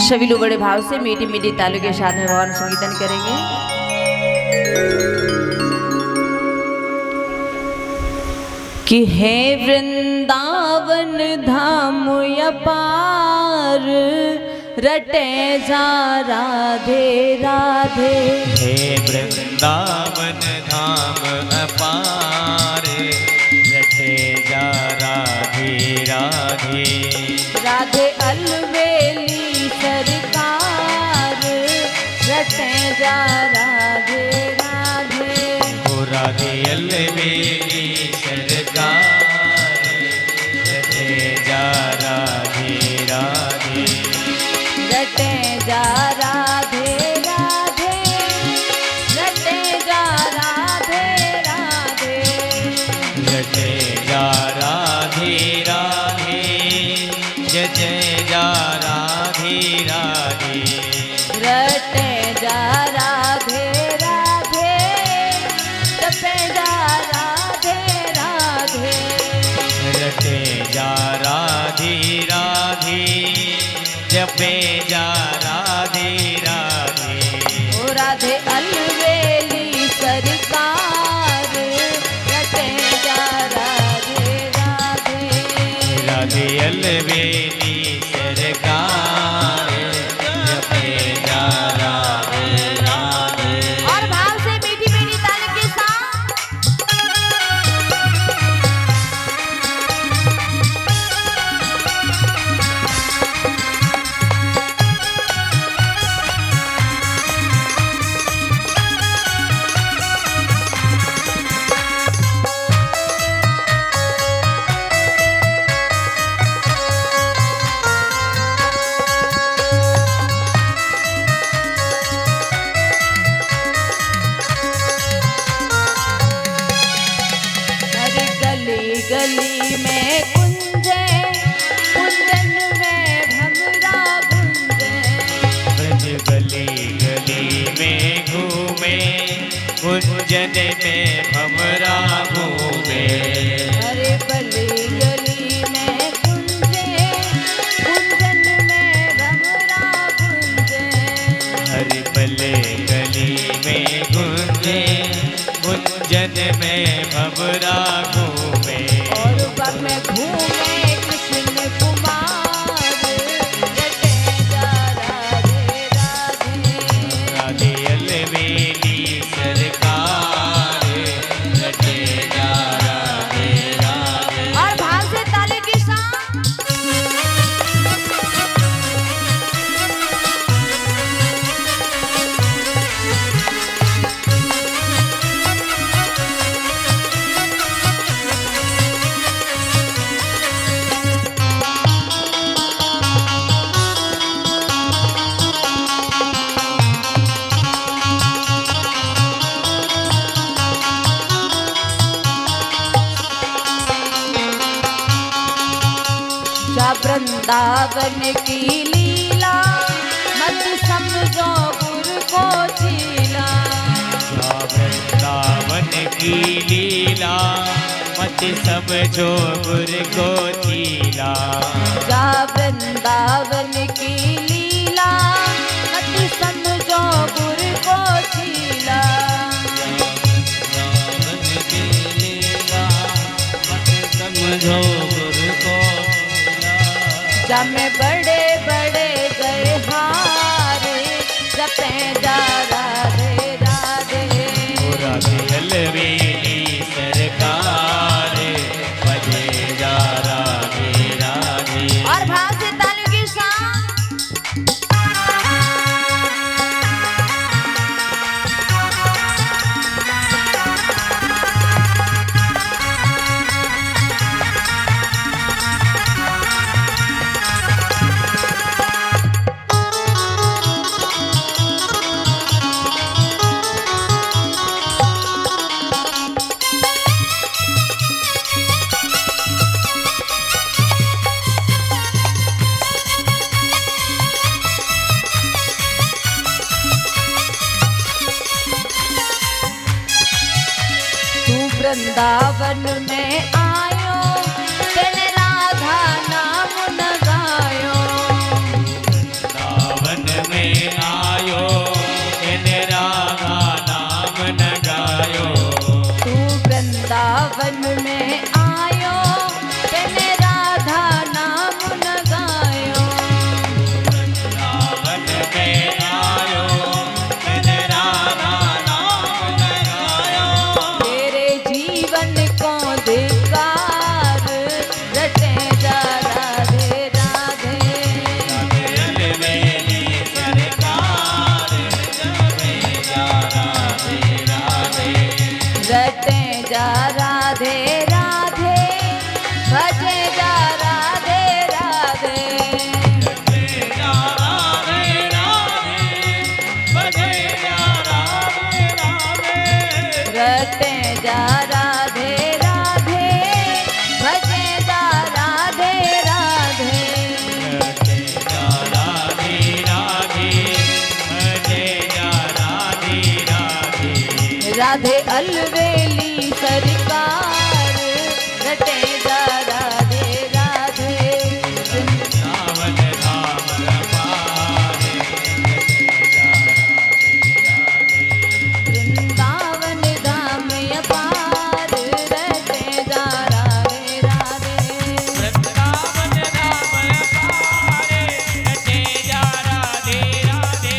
सभी लोग बड़े भाव से मीठी मीठी तालों के साथ में भगवान संकीर्तन करेंगे। कि है वृंदावन धाम अपार, रटे जा राधे राधे। हे वृंदावन धाम अपार, रटे जा राधे राधे। राधे अलवेली सरकार, रटे जा राधे राधे। ओ राधे अलवेली सरकार, रटे जा राधे राधे। रटे जा राधे राधे, रटे जा राधे राधे। रटे जा राधे राधे, जय जा राधे राधे। रटे जा राधे राधे, जपे जा राधे राधे। रटे जा राधे राधे, जपे जा राधे राधे। ओ राधे अलवेली सरकार, रटे जा राधे राधे। राधे अलवेली सरकार, जपे जा राधे राधे। और भाव से मीठी मीठी ताली के साथ गली में कुंजे, कुंजन में भमरा गुंजे। ब्रज गली गली में घूमे, कुंजन में भमरा घूमे। अरे बली गली में कुंजे, कुंजन में भमरा गुंजे। हरि बले गली में गुंजे, कुंजन में भमरा घूमे। और बग में घूमे कृष्ण कुमार, रटे जा राधे राधे। राधे अलवेली सरकार, रटे जा राधे राधे। और भाव से ताली के साथ वृंदावन की लीला, मत समझो गुरु को चीला। वृंदावन की लीला, मत समझो गुरु को चीला। जा वृंदावन की लीला, मत समझो गुरु को चीला। वृंदावन की लीला, मत समझो गुरु को जा में बड़े बड़े गए हार, जपे जा राधे राधे। राधे अलवेली सरकार, बजे जा राधे राधे। और भाव से ताली के साथ वृंदावन में आयो, तेरे राधा नाम न गायो। जा राधे राधे भजे जा राधे राधे रटे जा राधे राधे भजे जा राधे राधे राधे अलवेली सरकार रटे जा राधे राधे वृंदावन धाम रमारे रटे जा राधे राधे वृंदावन धाम अपार रटे जा राधे राधे वृंदावन धाम अपारे रटे जा राधे राधे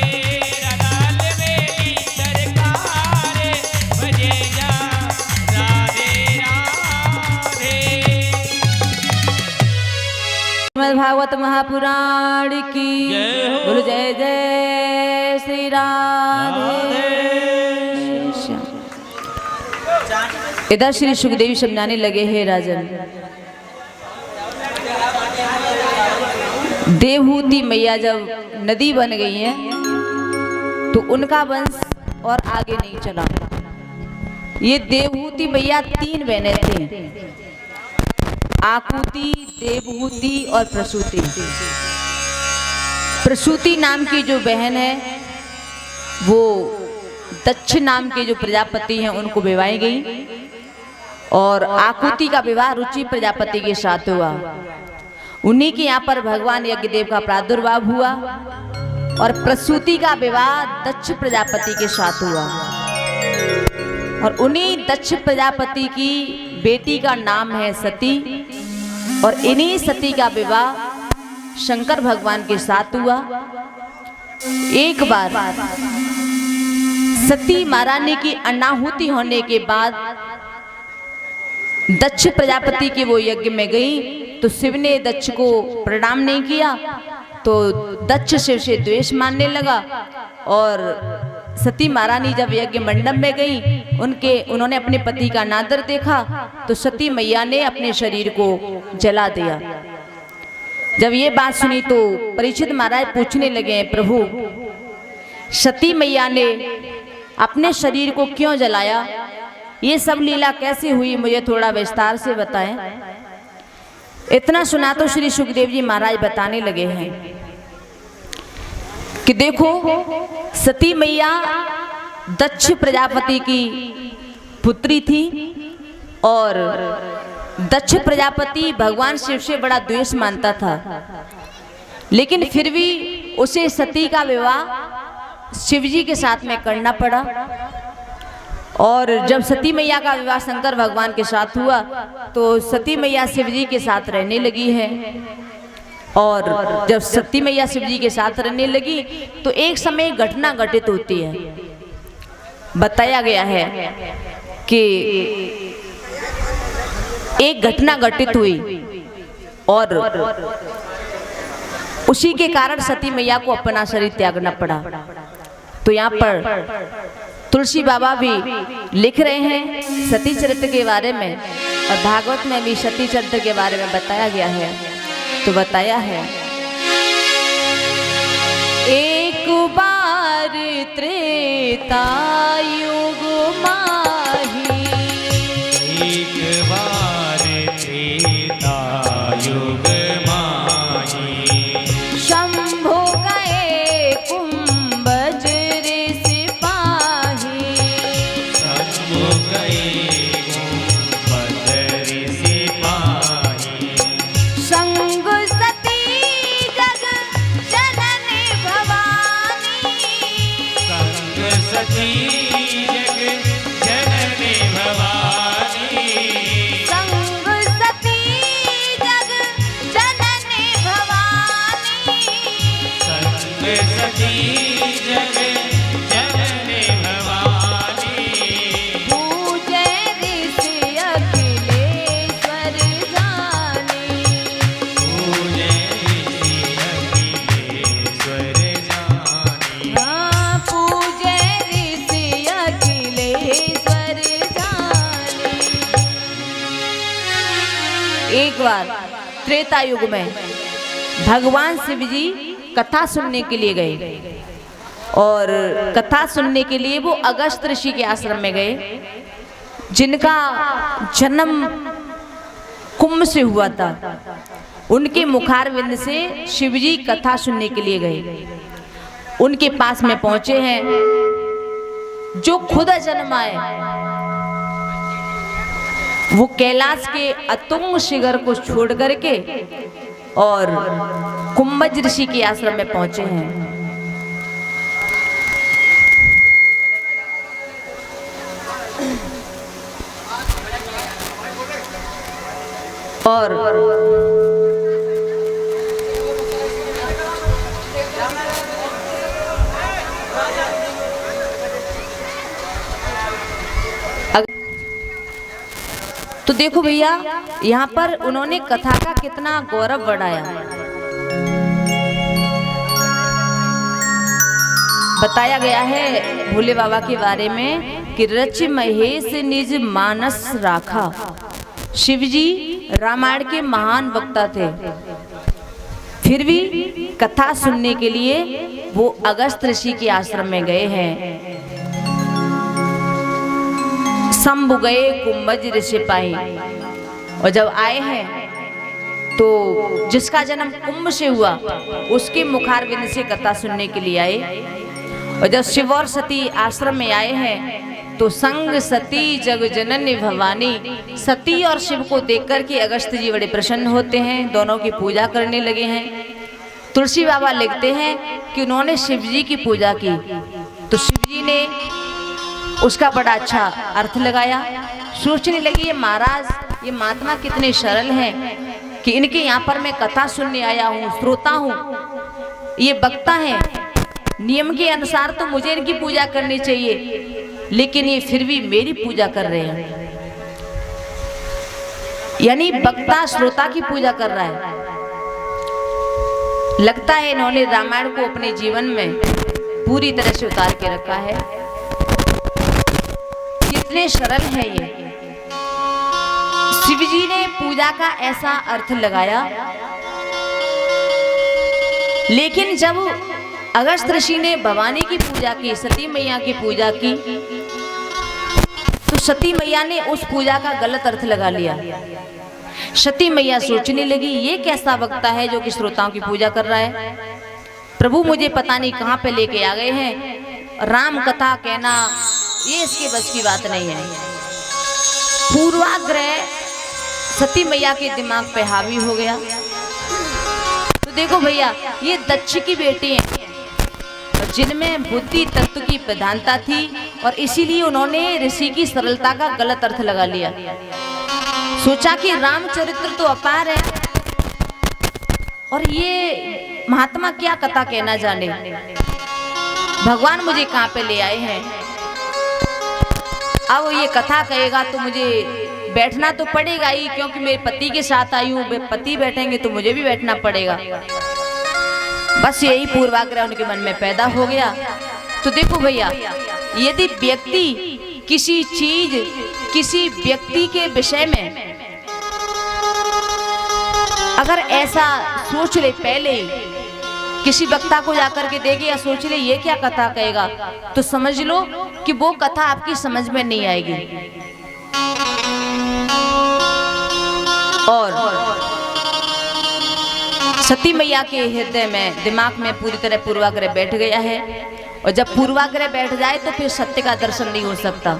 रडाल वेली सरकारे भजे जा राधे राधे। श्रीमद् भागवत महापुराण की जय हो। बोलो जय जय श्री राधे श्याम। इधर श्री सुखदेव समझाने लगे, हे राजन, देवहूति मैया जब नदी बन गई है तो उनका वंश और आगे नहीं चला। ये देवहूति मैया 3 बहनें थी, आकुति, देवहूति और प्रसूति। प्रसूति नाम की जो बहन है वो दक्ष नाम के जो प्रजापति हैं उनको विवाही गई, और आकुति का विवाह रुचि प्रजापति के साथ हुआ। उन्हीं के यहाँ पर भगवान यज्ञदेव का प्रादुर्भाव हुआ, और प्रसूति का विवाह दक्ष प्रजापति के साथ हुआ, और उन्हीं दक्ष प्रजापति की बेटी का नाम है सती, और इन्हीं सती का विवाह शंकर भगवान के साथ हुआ। एक बार सती महारानी की अनाहुति होने के बाद दक्ष प्रजापति के वो यज्ञ में गई तो शिव ने दक्ष को प्रणाम नहीं किया, तो दक्ष शिव से द्वेष मानने लगा, और सती महारानी जब यज्ञ मंडप में गई उन्होंने अपने पति का नादर देखा तो सती मैया ने अपने शरीर को जला दिया। जब ये बात सुनी तो परीक्षित महाराज पूछने लगे, प्रभु सती मैया ने अपने शरीर को क्यों जलाया, ये सब लीला कैसे हुई, मुझे थोड़ा विस्तार से बताएं। इतना सुना तो श्री सुखदेव जी महाराज बताने लगे हैं कि देखो, सती मैया दक्ष प्रजापति की पुत्री थी, और दक्ष प्रजापति भगवान शिव से बड़ा द्वेष मानता था, लेकिन फिर भी उसे सती का विवाह शिव जी के साथ में करना पड़ा। और जब सती मैया का विवाह शंकर भगवान के साथ हुआ तो सती मैया शिव जी के साथ रहने लगी है, और जब सती मैया शिव जी के साथ रहने लगी तो एक समय घटना घटित होती है। बताया गया है कि एक घटना घटित हुई और उसी के कारण सती मैया को अपना शरीर त्यागना पड़ा। तो यहाँ पर तुलसी बाबा भी लिख रहे हैं सती चरित्र के बारे में, और भागवत में भी सती चरित्र के बारे में बताया गया है। तो बताया है, एक बार त्रेता युग माही, एक बार त्रेता युग माही, शंभु गए कुंभज रे सिपाही, शंभु गए कुंभज रे सिपाही, संग सती जग जननी भवानी, संग सती जग जननी भवानी, संग सती जग जननी भवानी, संग सती जग जननी भवानी, पूजे ऋषि अखिलेश्वर जानी, पूजे अखिलेश्वर जानी, हाँ पूजे ऋषि अखिलेश्वर जानी। एक बार त्रेता युग में भगवान शिव जी कथा सुनने के लिए गए, और कथा सुनने के लिए वो अगस्त ऋषि के आश्रम में गए। जिनका जन्म कुंभ से हुआ था, उनके मुखारविंद से शिवजी कथा सुनने के लिए गए। उनके पास में पहुंचे हैं, जो खुद जन्म आए, वो कैलाश के अतुंग शिखर को छोड़ करके और कुंभज ऋषि के आश्रम में पहुंचे हैं। और तो देखो भैया, यहाँ पर उन्होंने कथा का कितना गौरव बढ़ाया। बताया गया है भोले बाबा के बारे में कि रच महेश निज मानस राखा। शिवजी रामायण के महान वक्ता थे, फिर भी कथा सुनने के लिए वो अगस्त ऋषि के आश्रम में गए हैं। शंभु गए कुंभज ऋषि पाई, और जब आए हैं तो जिसका जन्म कुंभ से हुआ उसके मुखारविंद से कथा सुनने के लिए आए। और जब शिव और सती आश्रम में आए हैं तो संग सती जग जननी भवानी, सती और शिव को देखकर के अगस्त जी बड़े प्रसन्न होते हैं, दोनों की पूजा करने लगे हैं। तुलसी बाबा लिखते हैं कि उन्होंने शिव जी की पूजा की तो शिव जी ने उसका बड़ा अच्छा अर्थ लगाया। सोचने लगी, ये महाराज, ये महात्मा कितने सरल हैं कि इनके यहाँ पर मैं कथा सुनने आया हूँ, श्रोता हूँ, ये वक्ता हैं, नियम के अनुसार तो मुझे इनकी पूजा करनी चाहिए, लेकिन ये फिर भी मेरी पूजा कर रहे हैं। यानी वक्ता श्रोता की पूजा कर रहा है। लगता है इन्होंने रामायण को अपने जीवन में पूरी तरह से उतार के रखा है। कितने सरल है ये। शिवजी ने पूजा का ऐसा अर्थ लगाया, लेकिन जब अगस्त ऋषि ने भवानी की पूजा की, सती मैया की पूजा की, तो सती मैया ने उस पूजा का गलत अर्थ लगा लिया। सती मैया सोचने लगी, ये कैसा वक्ता है जो कि श्रोताओं की पूजा कर रहा है। प्रभु मुझे पता नहीं कहाँ पे लेके आ गए हैं, राम कथा कहना ये इसके बस की बात नहीं है। पूर्वाग्रह सती मैया के दिमाग पे हावी हो गया। तो देखो भैया, ये दक्ष की बेटी हैं जिनमें बुद्धि तत्व की प्रधानता थी, और इसीलिए उन्होंने ऋषि की सरलता का गलत अर्थ लगा लिया। सोचा कि रामचरित्र तो अपार है और ये महात्मा क्या कथा कहना जाने, भगवान मुझे कहाँ पे ले आए हैं। अब ये कथा कहेगा तो मुझे बैठना तो पड़ेगा ही, क्योंकि मेरे पति के साथ आई हूँ, पति बैठेंगे तो मुझे भी बैठना पड़ेगा। बस यही पूर्वाग्रह उनके मन में पैदा हो गया। तो देखो भैया, यदि व्यक्ति किसी चीज, किसी व्यक्ति के विषय में अगर ऐसा सोच ले, पहले किसी वक्ता को जाकर के देखे या सोच ले ये क्या कथा कहेगा, तो समझ लो कि वो कथा आपकी समझ में नहीं आएगी। और सती मैया के हृदय में, दिमाग में पूरी तरह पूर्वाग्रह बैठ गया है, और जब पूर्वाग्रह बैठ जाए तो फिर सत्य का दर्शन नहीं हो सकता।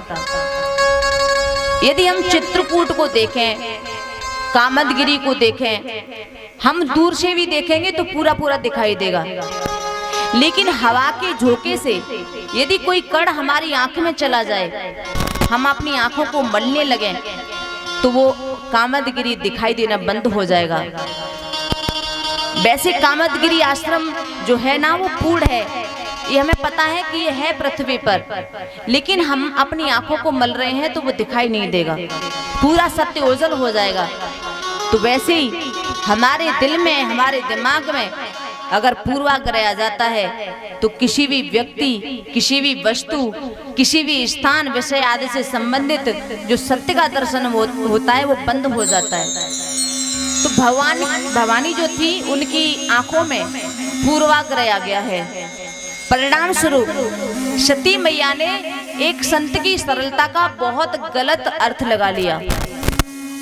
यदि हम चित्रकूट को देखें, कामदगिरी को देखें, हम दूर से भी देखेंगे तो पूरा पूरा दिखाई देगा, लेकिन हवा के झोंके से यदि कोई कण हमारी आंख में चला जाए, हम अपनी आंखों को मलने लगे, तो वो कामदगिरी दिखाई देना बंद हो जाएगा। वैसे कामदगिरी आश्रम जो है ना, वो पूर्ण है, ये हमें पता है कि ये है पृथ्वी पर, लेकिन हम अपनी आंखों को मल रहे हैं तो वो दिखाई नहीं देगा, पूरा सत्य ओझल हो जाएगा। तो वैसे ही हमारे दिल में, हमारे दिमाग में अगर पूर्वाग्रह आ जाता है तो किसी भी व्यक्ति, किसी भी वस्तु, किसी भी स्थान, विषय आदि से संबंधित जो सत्य का दर्शन होता है वो बंद हो जाता है। तो भवानी जो थी, उनकी आंखों में पूर्वाग्रह आ गया है, परिणाम स्वरूप सती मैया ने एक संत की सरलता का बहुत गलत अर्थ लगा लिया।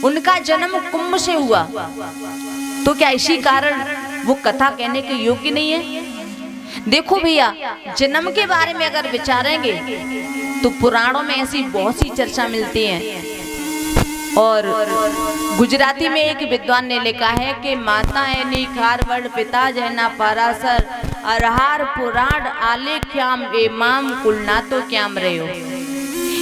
उनका जन्म कुंभ से हुआ, तो क्या इसी कारण वो कथा कहने के योग्य नहीं है? देखो भैया, जन्म के बारे में अगर विचारेंगे तो पुराणों में ऐसी बहुत सी चर्चा मिलती है। और गुजराती में एक विद्वान ने लिखा है कि माता एनी खारवड़ पिता जैना पारासर अरहार पुराण आलेख्याम एमाम कुलना तो क्याम रहो।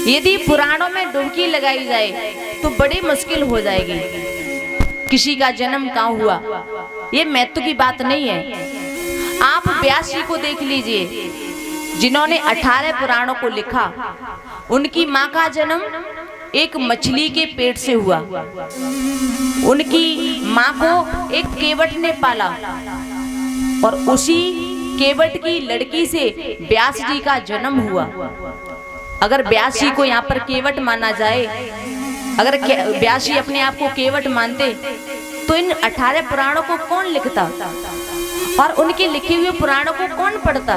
यदि पुराणों में डुबकी लगाई जाए तो बड़ी मुश्किल हो जाएगी। किसी का जन्म कहाँ हुआ ये महत्व की बात नहीं है। आप व्यास जी को देख लीजिए, जिन्होंने 18 पुराणों को लिखा। उनकी माँ का जन्म एक मछली के पेट से हुआ। उनकी माँ को एक केवट ने पाला और उसी केवट की लड़की से व्यास जी का जन्म हुआ। अगर व्यास जी को यहाँ पर केवट माना जाए, अगर व्यास जी अपने आप को केवट मानते तो इन 18 पुराणों को कौन लिखता और उनके लिखे हुए पुराणों को कौन पढ़ता?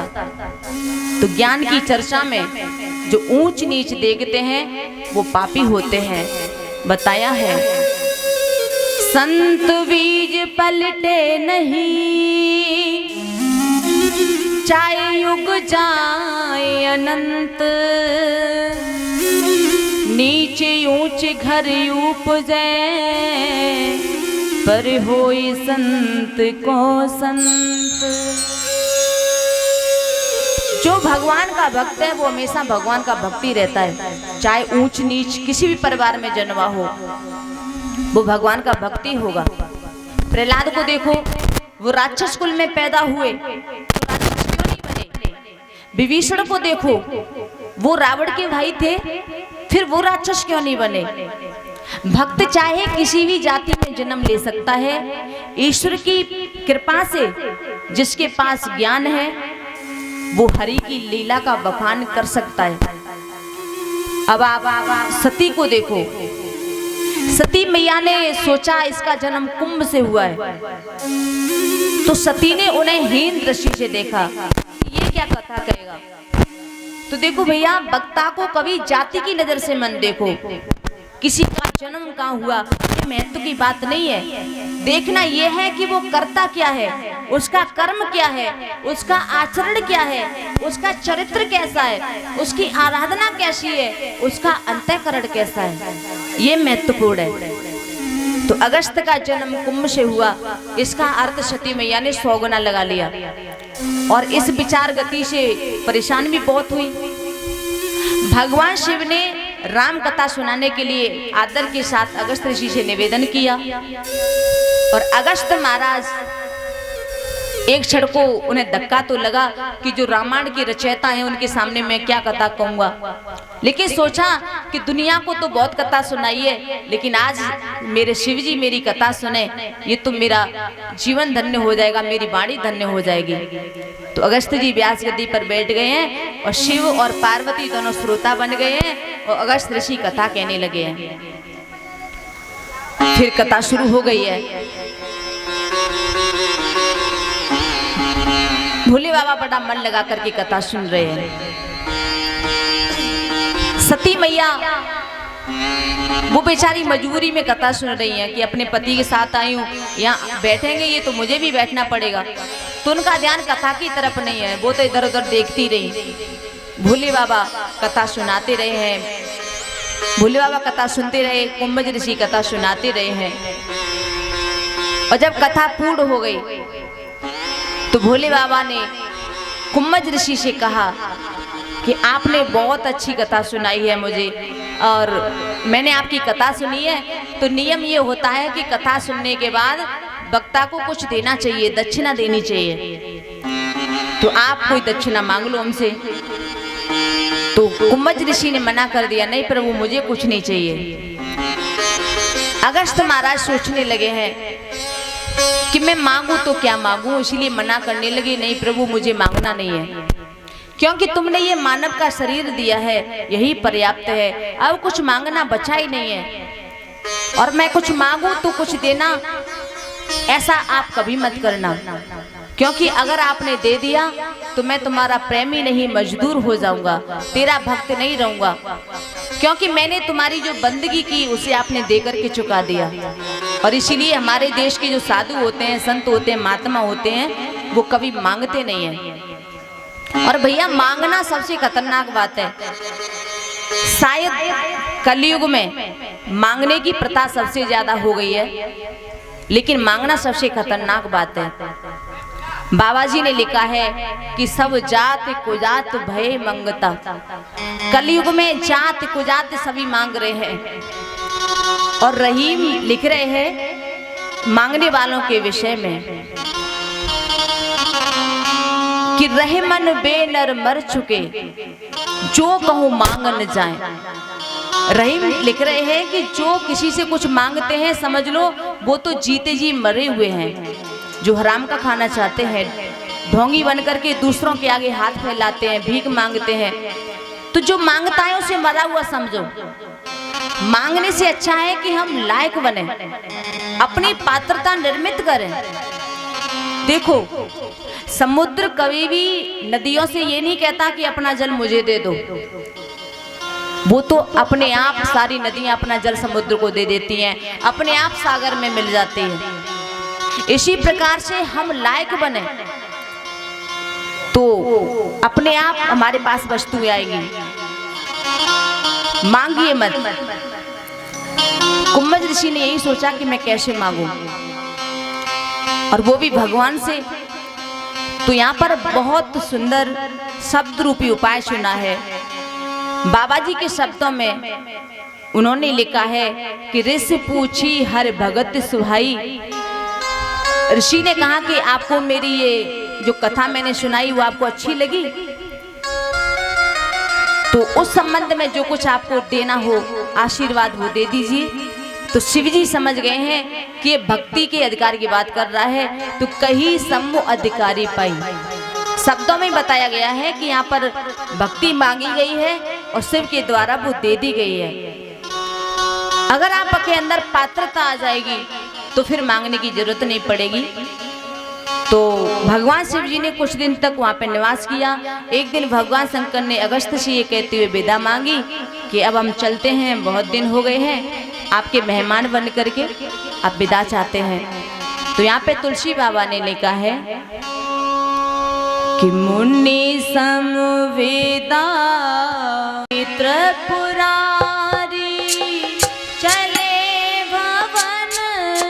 तो ज्ञान की चर्चा में जो ऊंच नीच देखते हैं वो पापी होते हैं। बताया है, संत बीज पलटे नहीं, चाहे युग जाए अनंत, नीचे ऊंच घर उपजे, पर होई संत को संत। जो भगवान का भक्त है वो हमेशा भगवान का भक्ति रहता है। चाहे ऊंच नीच किसी भी परिवार में जन्मा हो, वो भगवान का भक्ति होगा। प्रहलाद को देखो, वो राक्षस कुल में पैदा हुए तो राक्षस क्यों नहीं बने? विभीषण को देखो, वो रावण के भाई थे, फिर वो राक्षस क्यों नहीं बने? भक्त चाहे किसी भी जाति में जन्म ले सकता है। ईश्वर की कृपा से जिसके पास ज्ञान है वो हरि की लीला का बखान कर सकता है। अब आप सती को देखो, सती मैया ने सोचा इसका जन्म कुंभ से हुआ है, तो सती ने उन्हें हीन दृष्टि से देखा। ये क्या कथा कहेगा? तो देखो भैया, वक्ता को कभी जाति की नजर से मत देखो। किसी का जन्म कहाँ हुआ ये महत्व की बात नहीं है। देखना यह है कि वो करता क्या है, उसका कर्म क्या है, उसका आचरण क्या है, उसका चरित्र कैसा है, उसकी आराधना कैसी है, उसका अंतःकरण कैसा है, ये महत्वपूर्ण है। तो अगस्त का जन्म कुंभ से हुआ, इसका अर्थ सती मैया ने 100 गुना लगा लिया और इस विचार गति से परेशान भी बहुत हुई। भगवान शिव ने राम कथा सुनाने के लिए आदर के साथ अगस्त ऋषि से निवेदन किया और अगस्त महाराज एक क्षण को उन्हें धक्का तो लगा कि जो रामायण की रचयिता हैं उनके सामने मैं क्या कथा कहूँगा, लेकिन सोचा कि दुनिया को तो बहुत कथा सुनाई है, लेकिन आज मेरे शिव जी मेरी कथा सुने, ये तो मेरा जीवन धन्य हो जाएगा, मेरी वाणी धन्य हो जाएगी। तो अगस्त जी व्यास गद्दी पर बैठ गए हैं और शिव और पार्वती दोनों श्रोता बन गए हैं और अगस्त ऋषि कथा कहने लगे हैं। फिर कथा शुरू हो गई है। भोले बाबा बड़ा मन लगा करके कथा सुन रहे हैं। सती मैया वो बेचारी मजबूरी में कथा सुन रही हैं कि अपने पति के साथ आई हूँ, यहाँ बैठेंगे ये तो मुझे भी बैठना पड़ेगा। तो उनका ध्यान कथा की तरफ नहीं है, वो तो इधर उधर देखती रही। भोले बाबा कथा सुनाते रहे हैं, भोले बाबा कथा सुनते रहे, कुंभज ऋषि कथा सुनाते रहे हैं। और जब कथा पूर्ण हो गई तो भोले बाबा ने कुंभज ऋषि से कहा कि आपने बहुत अच्छी कथा सुनाई है मुझे, और मैंने आपकी कथा सुनी है। तो नियम ये होता है कि कथा सुनने के बाद वक्ता को कुछ देना चाहिए, दक्षिणा देनी चाहिए। तो आप कोई दक्षिणा मांग लो हमसे। तो कुंभज ऋषि ने मना कर दिया, नहीं प्रभु मुझे कुछ नहीं चाहिए। अगस्त महाराज सोचने लगे हैं कि मैं मांगू तो क्या मांगू, इसलिए मना करने लगे, नहीं प्रभु मुझे मांगना नहीं है, क्योंकि तुमने ये मानव का शरीर दिया है यही पर्याप्त है, अब कुछ मांगना बचा ही नहीं है। और मैं कुछ मांगू तो कुछ देना, ऐसा आप कभी मत करना, क्योंकि अगर आपने दे दिया तो मैं तुम्हारा प्रेमी नहीं मजदूर हो जाऊंगा, तेरा भक्त नहीं रहूंगा, क्योंकि मैंने तुम्हारी जो बंदगी की उसे आपने देकर के चुका दिया। और इसीलिए हमारे देश के जो साधु होते हैं, संत होते हैं, महात्मा होते हैं, वो कभी मांगते नहीं हैं। और भैया मांगना सबसे खतरनाक बात है। शायद कलयुग में मांगने की प्रथा सबसे ज्यादा हो गई है, लेकिन मांगना सबसे खतरनाक बात है। बाबा जी ने लिखा है कि सब जात कुजात भय मंगता। कलयुग में जात कुजात सभी मांग रहे हैं। और रहीम लिख रहे हैं मांगने वालों के विषय में कि रहे मन बेनर मर चुके, जो कहूँ मांग न जाए। रहीम लिख रहे हैं कि जो किसी से कुछ मांगते हैं, समझ लो वो तो जीते जी मरे हुए हैं। जो हराम का खाना चाहते हैं, ढोंगी बन करके दूसरों के आगे हाथ फैलाते हैं, भीख मांगते हैं, तो जो मांगता है उसे मरा हुआ समझो। मांगने से अच्छा है कि हम लायक बने, अपनी पात्रता निर्मित करें। देखो, समुद्र कभी भी नदियों से ये नहीं कहता कि अपना जल मुझे दे दो। वो तो अपने आप सारी नदियां अपना जल समुद्र को दे देती हैं, अपने आप सागर में मिल जाती हैं। इसी प्रकार से हम लायक बने तो अपने आप हमारे पास वस्तुएं आएंगी। मांगिए मत। कुम्भज ऋषि ने यही सोचा कि मैं कैसे मांगूं, और वो भी भगवान से। तो यहाँ पर बहुत सुंदर शब्द रूपी उपाय सुना है। बाबा जी के शब्दों में उन्होंने लिखा है कि ऋषि पूछी हर भगत सुहाई। ऋषि ने कहा कि आपको मेरी ये जो कथा मैंने सुनाई वो आपको अच्छी लगी, तो उस संबंध में जो कुछ आपको देना हो आशीर्वाद वो दे दीजिए। तो शिव जी समझ गए हैं कि ये भक्ति के अधिकार की बात कर रहा है। तो कहीं सम्मो अधिकारी पाई, शब्दों में बताया गया है कि यहाँ पर भक्ति मांगी गई है और शिव के द्वारा वो दे दी गई है। अगर आपके अंदर पात्रता आ जाएगी तो फिर मांगने की जरूरत नहीं पड़ेगी। तो भगवान शिव जी ने कुछ दिन तक वहाँ पे निवास किया। एक दिन भगवान शंकर ने अगस्त से ये कहते हुए विदा मांगी कि अब हम चलते हैं, बहुत दिन हो गए हैं, आपके मेहमान बन करके आप विदा चाहते हैं। तो यहाँ पे तुलसी बाबा ने लिखा है कि मुनि समवेदा मित्र पुरारी, चले भवन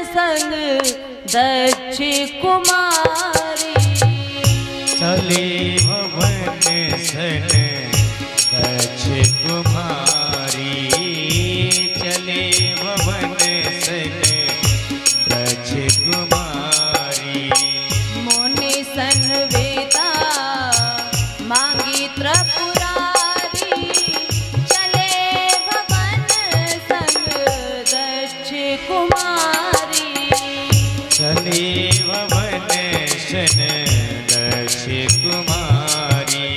संग दक्ष कुमारी। चले भवन संग दक्ष कुमारी, चले भवन संग दक्ष कुमारी। मुनि सन वेदा मांगी त्रिपुरारी, चले भवन संग दक्ष कुमारी। चले भवन सन दक्ष कुमारी,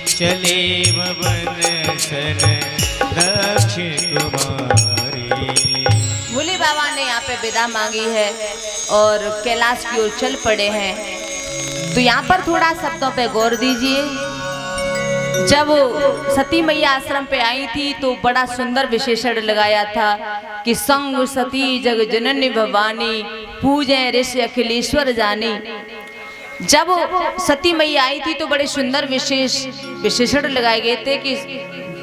चले भवन सन दक्ष कुमारी। भोले बाबा ने यहाँ पे विदा मांगी है और कैलाश की ओर चल पड़े हैं। तो यहाँ पर थोड़ा शब्दों पे गौर दीजिए। जब सती मैया आश्रम पे आई थी तो बड़ा सुंदर विशेषण लगाया था कि संग सती जग जननी भवानी, पूजे ऋषि अखिलेश्वर जानी। जब सती मैया आई थी तो बड़े सुंदर विशेषण लगाए गए थे कि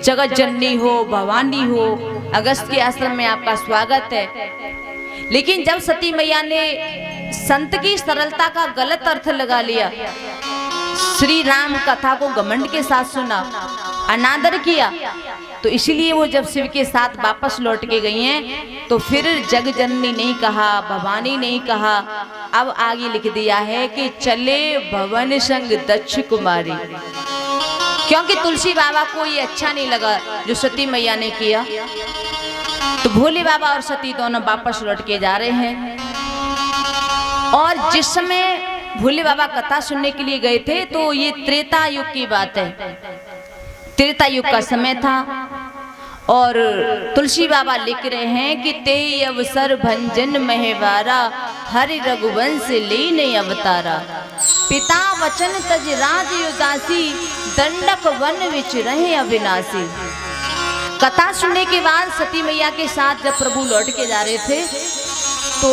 जगत जननी हो, भवानी हो, अगस्त के आश्रम में आपका स्वागत है। लेकिन जब सती मैया ने संत की सरलता का गलत अर्थ लगा लिया, श्री राम कथा को घमंड के साथ सुना, अनादर किया, तो इसलिए वो जब शिव के साथ वापस लौट के गई हैं तो फिर जग जननी नहीं कहा, भवानी नहीं कहा, अब आगे लिख दिया है कि चले भवन संग दक्ष कुमारी। क्योंकि तुलसी बाबा को ये अच्छा नहीं लगा जो सती मैया ने किया। तो भोले बाबा और सती दोनों वापस लौट के जा रहे हैं। और जिस समय भोले बाबा कथा सुनने के लिए गए थे तो ये त्रेता युग की बात है, त्रेता युग का समय था। और तुलसी बाबा लिख रहे हैं कि ते अवसर भंजन महवारा, हरि रघुवंश लीने अवतारा। पिता वचन तज राज उदासी, दंडक वन विच रहे अविनाशी। कथा सुनने के बाद सती मैया के साथ जब प्रभु लौट के जा रहे थे तो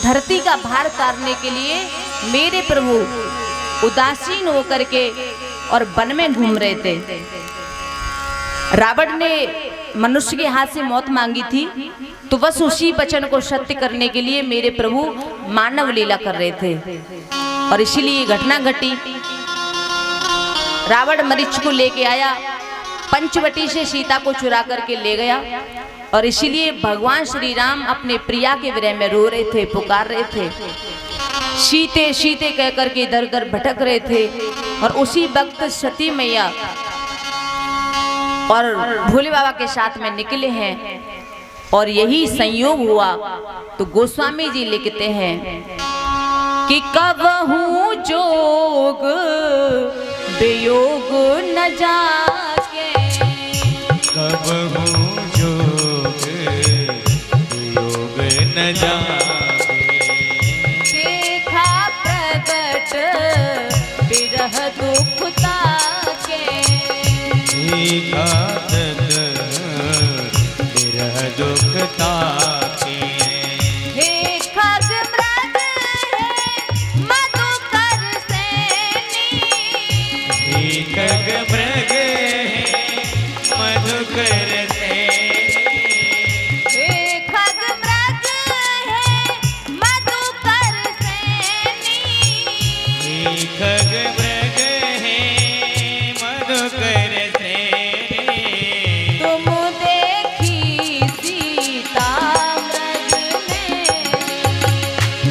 धरती का भार उतारने के लिए मेरे प्रभु उदासीन होकर के और वन में घूम रहे थे। रावण ने मनुष्य के हाथ से मौत मांगी थी, तो बस उसी वचन को सत्य करने के लिए मेरे प्रभु मानव लीला कर रहे थे और इसीलिए घटना घटी। रावण मरीच को लेके आया, पंचवटी से सीता को चुरा करके ले गया और इसीलिए भगवान श्री राम अपने प्रिया के विरह में रो रहे थे, पुकार रहे थे, सीते सीते कह करके इधर उधर भटक रहे थे। और उसी वक्त सती मैया और भोले बाबा के साथ में निकले हैं और यही संयोग हुआ। तो गोस्वामी जी लिखते हैं कि कबहू जोग वियोग न जागे, कबहू जोग वियोग न जागे। देखा प्रगट बिरह दुख ताके, देखा विरह दुख ताके। हे खग मृग मधुकर सैनी, हे खग मृग मधुकर सैनी, हे खग मृग मधुकर सैनी। हे खग मृग मधुकर सैनी। तुम देखी सीता मृग में,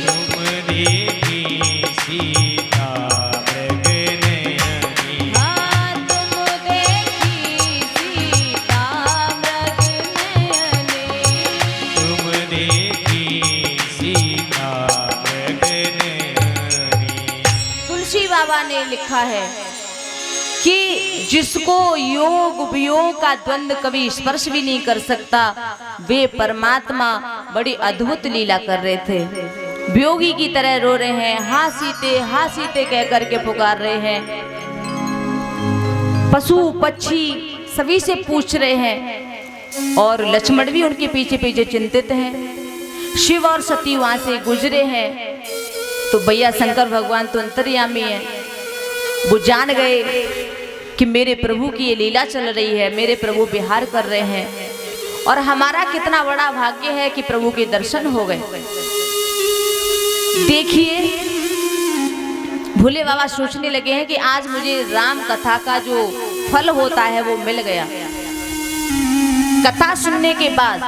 तुम देखी सीता मृग नयनी। हाँ तुम देखी सीता मृग नयनी। तुम देखी सीता मृग नयनी। तुलसी बाबा ने लिखा है कि जिसको योग वियोग का द्वंद कभी स्पर्श भी नहीं कर सकता, वे परमात्मा बड़ी अद्भुत लीला कर रहे थे। वियोगी की तरह रो रहे हैं, हाँ सीते कह करके पुकार रहे हैं। पशु पक्षी सभी से पूछ रहे हैं और लक्ष्मण भी उनके पीछे पीछे चिंतित हैं। शिव और सती वहां से गुजरे हैं तो भैया शंकर भगवान तो अंतर्यामी है, वो जान गए कि मेरे प्रभु की ये लीला चल रही है, मेरे प्रभु विहार कर रहे हैं और हमारा कितना बड़ा भाग्य है कि प्रभु के दर्शन हो गए। देखिए भोले बाबा सोचने लगे हैं कि आज मुझे राम कथा का जो फल होता है वो मिल गया। कथा सुनने के बाद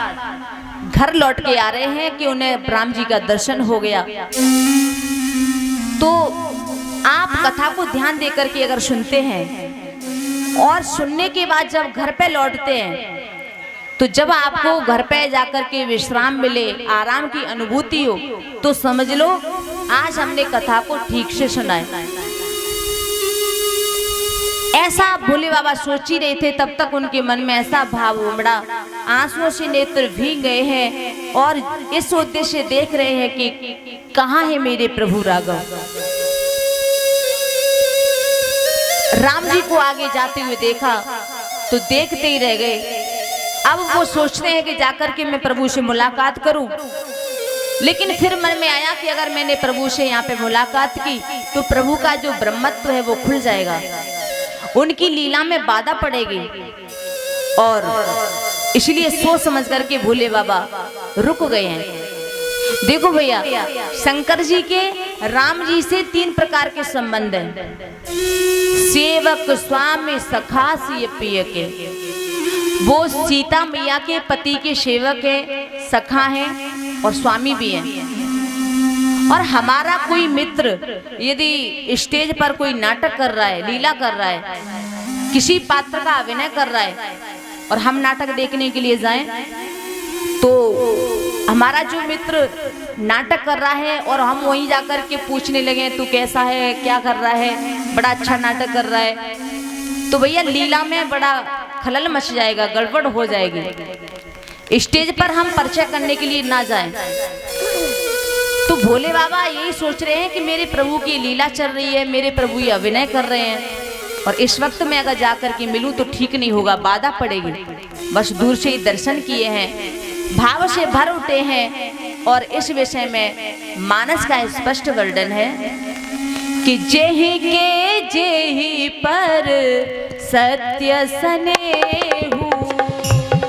घर लौट के आ रहे हैं कि उन्हें राम जी का दर्शन हो गया। तो आप कथा को ध्यान देकर के अगर सुनते हैं और सुनने के बाद जब घर पे लौटते हैं तो जब आपको घर पे जाकर के विश्राम मिले, आराम की अनुभूति हो, तो समझ लो आज हमने कथा को ठीक से सुना है। ऐसा भोले बाबा सोच ही रहे थे, तब तक उनके मन में ऐसा भाव उमड़ा, आंसुओं से नेत्र भीग गए हैं और इस उद्देश्य से देख रहे हैं कि कहाँ है मेरे प्रभु राघव। राम जी को आगे जाते हुए देखा तो देखते ही रह गए। अब वो सोचते हैं कि जाकर के मैं प्रभु से मुलाकात करूं, लेकिन फिर मन में आया कि अगर मैंने प्रभु से यहाँ पे मुलाकात की तो प्रभु का जो ब्रह्मत्व है वो खुल जाएगा, उनकी लीला में बाधा पड़ेगी। और इसलिए सोच समझ करके भोले बाबा रुक गए हैं। देखो भैया, शंकर जी के राम जी से 3 प्रकार के संबंध हैं। सेवक स्वामी सखा सिय पिय के, वो सीता मैया के पति के सेवक हैं, सखा हैं और स्वामी भी हैं। और हमारा कोई मित्र यदि स्टेज पर कोई नाटक कर रहा है, लीला कर रहा है, किसी पात्र का अभिनय कर रहा है और हम नाटक देखने के लिए जाएं, तो हमारा जो मित्र नाटक कर रहा है और हम वहीं जाकर के पूछने लगे तू कैसा है, क्या कर रहा है, बड़ा अच्छा नाटक कर रहा है, तो भैया लीला में बड़ा खलल मच जाएगा, गड़बड़ हो जाएगी। स्टेज पर हम परिचय करने के लिए ना जाएं। तो भोले बाबा यही सोच रहे हैं कि मेरे प्रभु की लीला चल रही है, मेरे प्रभु ये अभिनय कर रहे हैं, और इस वक्त मैं अगर जाकर के मिलूं तो ठीक नहीं होगा, बाधा पड़ेगी। बस दूर से ही दर्शन किए हैं, भाव से भर उठे हैं। और इस विषय में मानस का स्पष्ट वर्णन है कि जेहि के जेहि पर सत्य स्नेहु,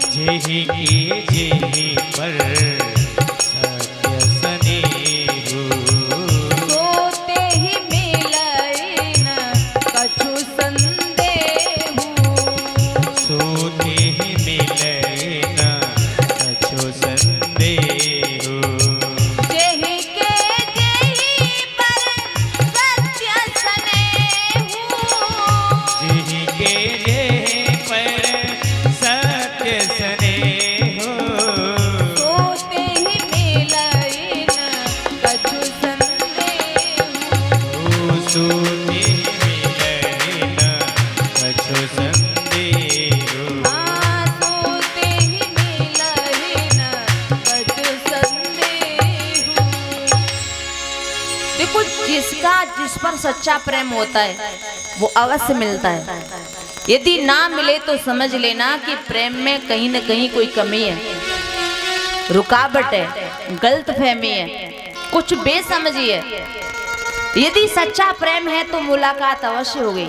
जेहि के जेहि पर सत्य स्नेहु, सोते ही मिलई न कछु संदेहु, सोते ही मिलय न कछु संदेहु। जेहि के जेहि पर सत्य स्नेहु, जेहि के जेहि पर सत्य स्नेहु, सोते ही मिलई न कछु संदेहु, सोते ही मिलय न कछु संदेहु। सोते ही मिलई न कछु संदेहु। देखो, जिसका जिस पर सच्चा प्रेम होता है वो अवश्य मिलता है। यदि ना मिले तो समझ लेना कि प्रेम में कहीं न कहीं कोई कमी है, रुकावट है, गलतफहमी है, कुछ बेसमझी है। यदि सच्चा प्रेम है तो मुलाकात अवश्य होगी।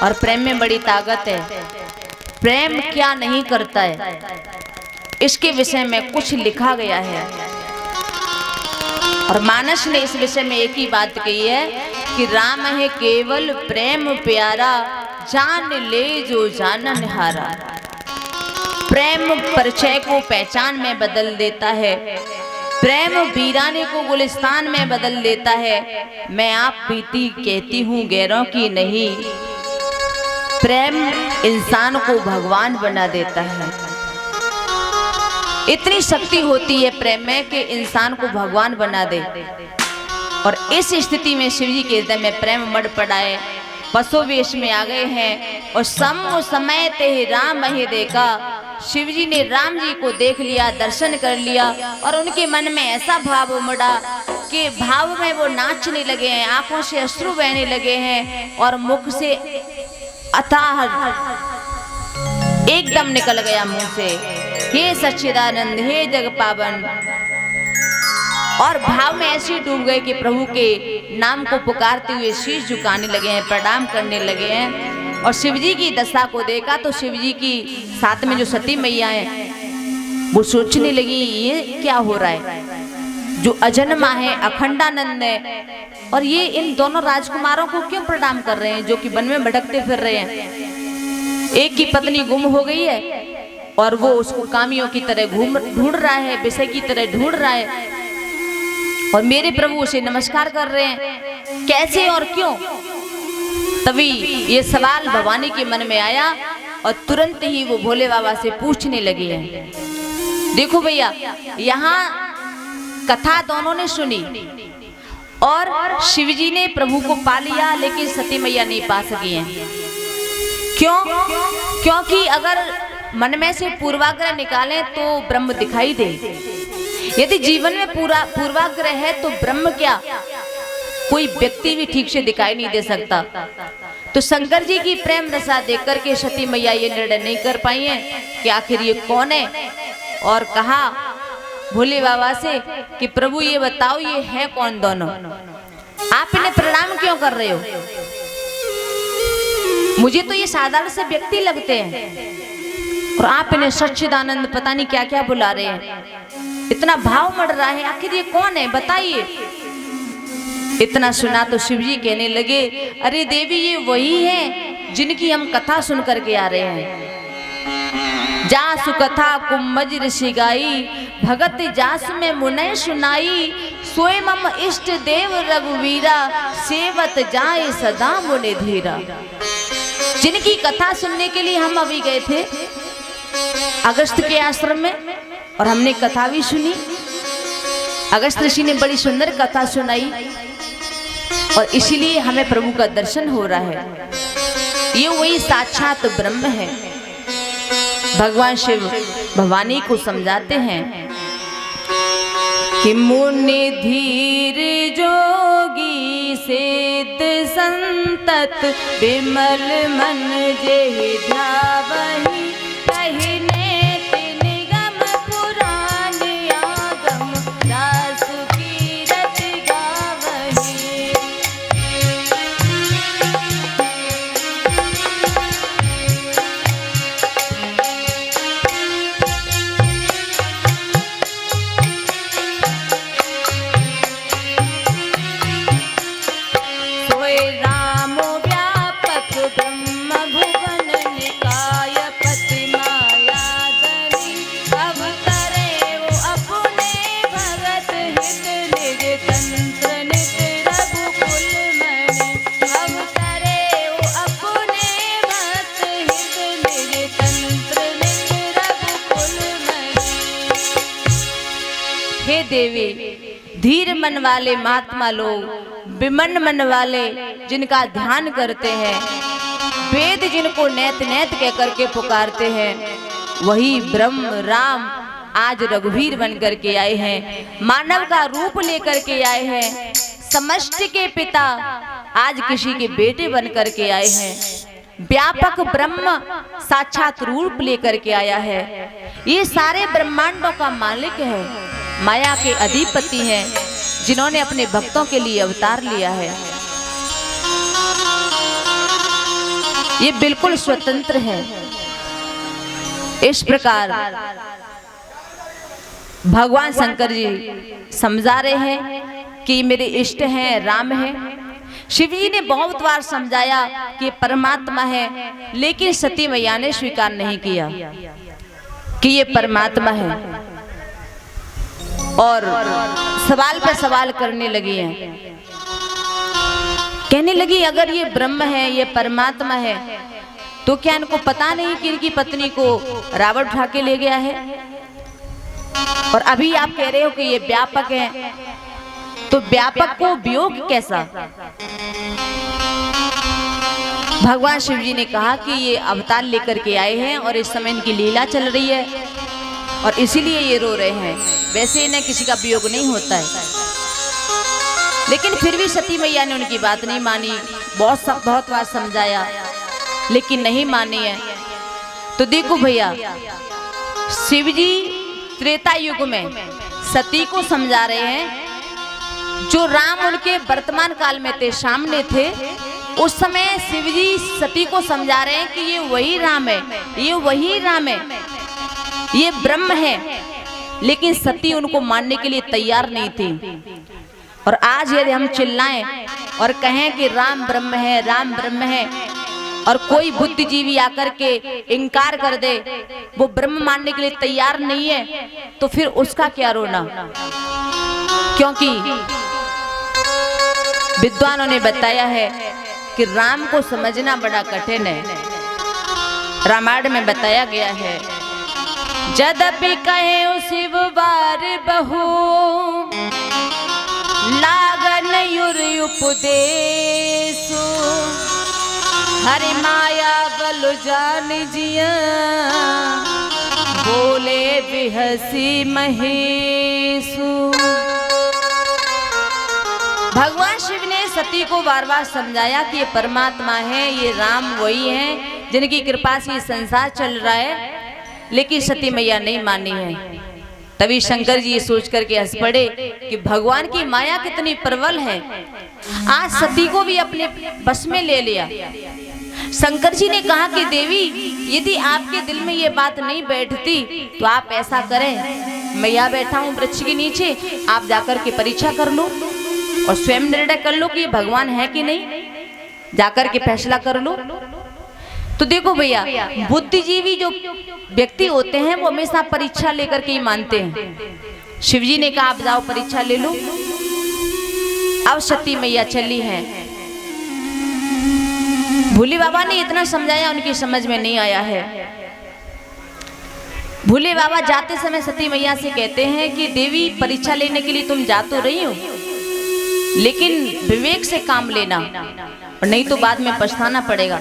और प्रेम में बड़ी ताकत है। प्रेम क्या नहीं करता है, इसके विषय में कुछ लिखा गया है। और मानस ने इस विषय में एक ही बात कही है कि राम है केवल प्रेम प्यारा, जान ले जो जानन हारा। प्रेम परिचय को पहचान में बदल देता है, प्रेम वीराने को गुलिस्तान में बदल देता है। मैं आप बीती कहती हूँ गैरों की नहीं, प्रेम इंसान को भगवान बना देता है। इतनी शक्ति होती है प्रेम में कि इंसान को भगवान बना दे। और इस स्थिति में शिव जी के हृदय में प्रेम मड़ पड़ा है, पशु वेश में आ गए हैं। और समय ते राम ही देखा, शिव जी ने राम जी को देख लिया, दर्शन कर लिया, और उनके मन में ऐसा भाव उमड़ा कि भाव में वो नाचने लगे हैं, आंखों से अश्रु बहने लगे हैं, और मुख से अथाह एकदम निकल गया मुंह से, हे सच्चिदानंद, हे जग पावन। और भाव में ऐसे डूब गए कि प्रभु के नाम को पुकारते हुए शीश झुकाने लगे हैं, प्रणाम करने लगे हैं। और शिव जी की दशा को देखा तो शिव जी की साथ में जो सती मैया है वो सोचने लगी ये क्या हो रहा है, जो अजन्मा है, अखंडानंद है, और ये इन दोनों राजकुमारों को क्यों प्रणाम कर रहे हैं जो कि वन में भटकते फिर रहे हैं। एक की पत्नी गुम हो गई है और वो उसको कामियों की तरह ढूंढ रहा है, विषय की तरह ढूंढ रहा है, और मेरे प्रभु उसे नमस्कार कर रहे हैं, कैसे और क्यों। तभी ये सवाल भवानी के मन में आया और तुरंत ही वो भोले बाबा से पूछने लगी है। देखो भैया, यहाँ कथा दोनों ने सुनी और शिवजी ने प्रभु को पा लिया, लेकिन सती मैया नहीं पा सकी हैं। क्यों? क्योंकि अगर मन में से पूर्वाग्रह निकालें तो ब्रह्म दिखाई दे। यदि जीवन में पूरा पूर्वाग्रह है तो ब्रह्म क्या, कोई व्यक्ति भी ठीक से दिखाई नहीं दे सकता। तो शंकर जी की प्रेम रसा देख करके सती मैया ये निर्णय नहीं कर पाई है कि आखिर ये कौन है, और कहा भोले बाबा से कि प्रभु ये बताओ ये है कौन दोनों, आप इन्हें प्रणाम क्यों कर रहे हो, मुझे तो ये साधारण से व्यक्ति लगते हैं और आप इन्हें सच्चिदानंद पता नहीं क्या क्या बुला रहे हैं। इतना भाव मर रहा है, आखिर ये कौन है बताइए। इतना सुना तो शिवजी कहने लगे, अरे देवी ये वही है जिनकी हम कथा सुन करके आ रहे हैं। जासु कथा कुम्मज ऋषि गाई, भगत जास में मुने सुनाई, सोए मम इष्ट देव रघुवीरा, सेवत जाए सदा मुने धीरा। जिनकी कथा सुनने के लिए हम अभी गए थे अगस्त के आश्रम में, और हमने कथा भी सुनी। अगस्त ऋषि ने बड़ी सुंदर कथा सुनाई और इसीलिए हमें प्रभु का दर्शन हो रहा है। ये वही साक्षात ब्रह्म है। भगवान शिव भवानी को समझाते हैं कि मुनि धीर जोगी सिद्ध संतत विमल मन जेहि ध्यावहि कहि नेति निगम पुराण आगम दास कीरत गावहि। सोय राम व्यापक ब्रह्म भुवन निकाय पति माया दनि अवतरे वो अपने भगत हित निज तंत्र नित रघुकुल मणि अवतरे वो अपने भगत हित निज तंत्र नित रघुकुल मणि। हे देवी, धीर मन वाले महात्मा लोग, विमन मन वाले जिनका ध्यान करते हैं, वेद जिनको नेत नेत कह करके पुकारते हैं, वही ब्रह्म राम आज रघुवीर बन करके आए हैं, मानव का रूप लेकर के आए हैं, समष्टि के पिता आज किसी के बेटे बन करके आए हैं, व्यापक ब्रह्म साक्षात रूप लेकर के आया है। ये सारे ब्रह्मांडों का मालिक है, माया के अधिपति हैं, जिन्होंने अपने भक्तों के लिए अवतार लिया है। ये बिल्कुल स्वतंत्र है। इस प्रकार भगवान शंकर जी समझा रहे हैं कि मेरे इष्ट हैं, राम है। शिव जी ने बहुत बार समझाया कि परमात्मा है, लेकिन सती मैया ने स्वीकार नहीं किया कि ये परमात्मा है और सवाल पे सवाल करने लगी हैं। कहने लगी अगर ये ब्रह्म है, ये परमात्मा है, तो क्या इनको पता नहीं कि इनकी पत्नी को रावण उठा के ले गया है? और अभी आप कह रहे हो कि ये व्यापक है, तो व्यापक को वियोग कैसा? भगवान शिव जी ने कहा कि ये अवतार लेकर के आए हैं और इस समय इनकी लीला चल रही है और इसीलिए ये रो रहे हैं। वैसे इन्हें किसी का वियोग नहीं होता है, लेकिन फिर भी सती मैया ने उनकी बात नहीं मानी। बहुत बार समझाया, लेकिन नहीं मानी है। तो देखो भैया, शिव जी त्रेता युग में सती को समझा रहे हैं, जो राम उनके वर्तमान काल में थे, सामने थे, उस समय शिव जी सती को समझा रहे हैं कि ये वही राम है, ये वही राम है, ये ब्रह्म है। लेकिन सती उनको मानने के लिए तैयार नहीं थी। और आज यदि हम चिल्लाएं और कहें कि राम ब्रह्म है, राम ब्रह्म है, और कोई बुद्धिजीवी आकर के इनकार कर दे, वो ब्रह्म मानने के लिए तैयार नहीं है, तो फिर उसका क्या रोना? क्योंकि विद्वानों ने बताया है कि राम को समझना बड़ा कठिन है। रामायण में बताया गया है, जदपि कहे शिव बार बहु लागन युर उपदेशु हरि माया बल जान जिया बोले बिहसी महेशु। भगवान शिव ने सती को बार बार समझाया कि ये परमात्मा है, ये राम वही है जिनकी कृपा से ये संसार चल रहा है, लेकिन सती मैया नहीं मानी है। तभी शंकर जी ये सोच करके हंस पड़े कि भगवान की माया कितनी प्रबल है, आज सती को भी अपने बस में ले लिया। शंकर जी ने कहा कि देवी, यदि आपके दिल में ये बात नहीं बैठती तो आप ऐसा करें, मैं यहाँ बैठा हूँ वृक्ष के नीचे, आप जाकर के परीक्षा कर लो और स्वयं निर्णय कर लो कि ये भगवान है कि नहीं, जाकर के फैसला कर लो। तो देखो भैया, बुद्धिजीवी जो व्यक्ति होते हैं वो हमेशा परीक्षा लेकर के ही मानते हैं। शिव जी ने कहा आप जाओ परीक्षा ले लो। अब सती मैया चली हैं। भोले बाबा ने इतना समझाया, उनकी समझ में नहीं आया है। भोले बाबा जाते समय सती मैया से कहते हैं कि देवी, परीक्षा लेने के लिए तुम जा तो रही हो, लेकिन विवेक से काम लेना, और नहीं तो बाद में पछताना पड़ेगा।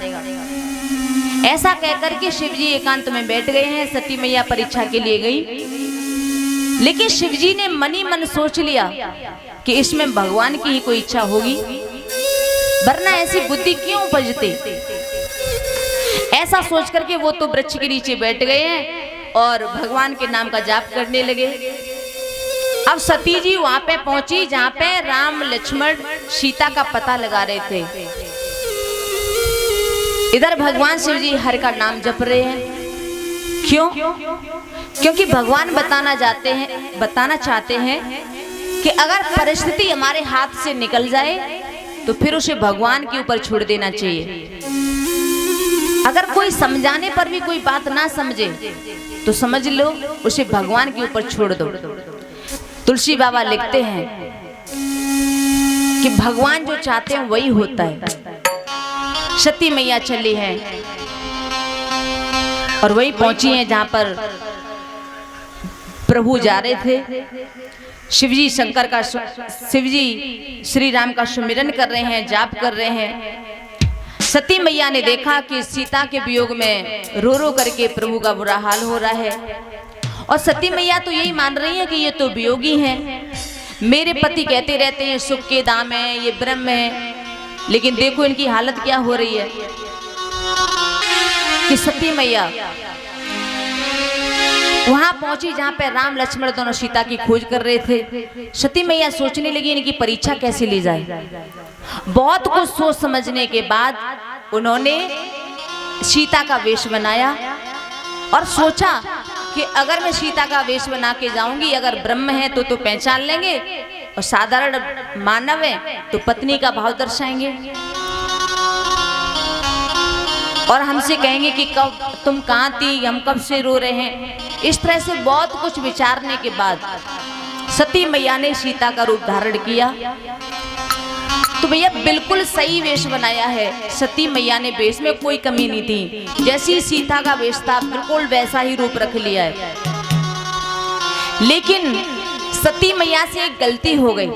ऐसा कहकर के शिव जी एकांत में बैठ गए हैं। सती मैया परीक्षा के लिए गई, लेकिन शिवजी ने मनी मन सोच लिया कि इसमें भगवान की ही कोई इच्छा होगी, वरना ऐसी बुद्धि क्यों उपजती। ऐसा सोच करके वो तो वृक्ष के नीचे बैठ गए हैं और भगवान के नाम का जाप करने लगे। अब सती जी वहां पे पहुंची जहां पे राम लक्ष्मण सीता का पता लगा रहे थे। इधर भगवान शिव जी हर का नाम जप रहे हैं। क्यों? क्योंकि भगवान बताना चाहते हैं कि अगर परिस्थिति हमारे हाथ से निकल जाए तो फिर उसे भगवान के ऊपर छोड़ देना चाहिए। अगर कोई समझाने पर भी कोई बात ना समझे तो समझ लो उसे भगवान के ऊपर छोड़ दो। तुलसी बाबा लिखते हैं कि भगवान जो चाहते हैं वही होता है। सती मैया चली है और वही पहुंची है जहां पर प्रभु जा रहे थे। शिवजी श्री राम का सुमिरन कर रहे हैं, जाप कर रहे हैं। सती मैया ने देखा कि सीता के वियोग में रो रो करके प्रभु का बुरा हाल हो रहा है और सती मैया तो यही मान रही है कि ये तो वियोगी हैं, मेरे पति कहते रहते हैं सुख के दाम है, ये ब्रह्म है, लेकिन देखो इनकी हालत क्या हो रही है कि सती मैया वहां पहुंची जहां पे राम लक्ष्मण दोनों सीता की खोज कर रहे थे। सती मैया सोचने लगी इनकी परीक्षा कैसे ली जाए। बहुत कुछ सोच समझने के बाद उन्होंने सीता का वेश बनाया और सोचा कि अगर मैं सीता का वेश बना के जाऊंगी, अगर ब्रह्म है तो पहचान लेंगे और साधारण मानव है तो पत्नी का भाव दर्शाएंगे और हमसे कहेंगे कि कब तुम कहाँ थी, हम कब से रो रहे हैं। इस तरह से बहुत कुछ विचारने के बाद सती मैया ने सीता का रूप धारण किया। तो भैया बिल्कुल सही वेश बनाया है। सती मैया ने वेश में कोई कमी नहीं थी, जैसी सीता का वेश था बिल्कुल वैसा ही रूप रख लिया है। लेकिन सती मैया से एक गलती हो गई।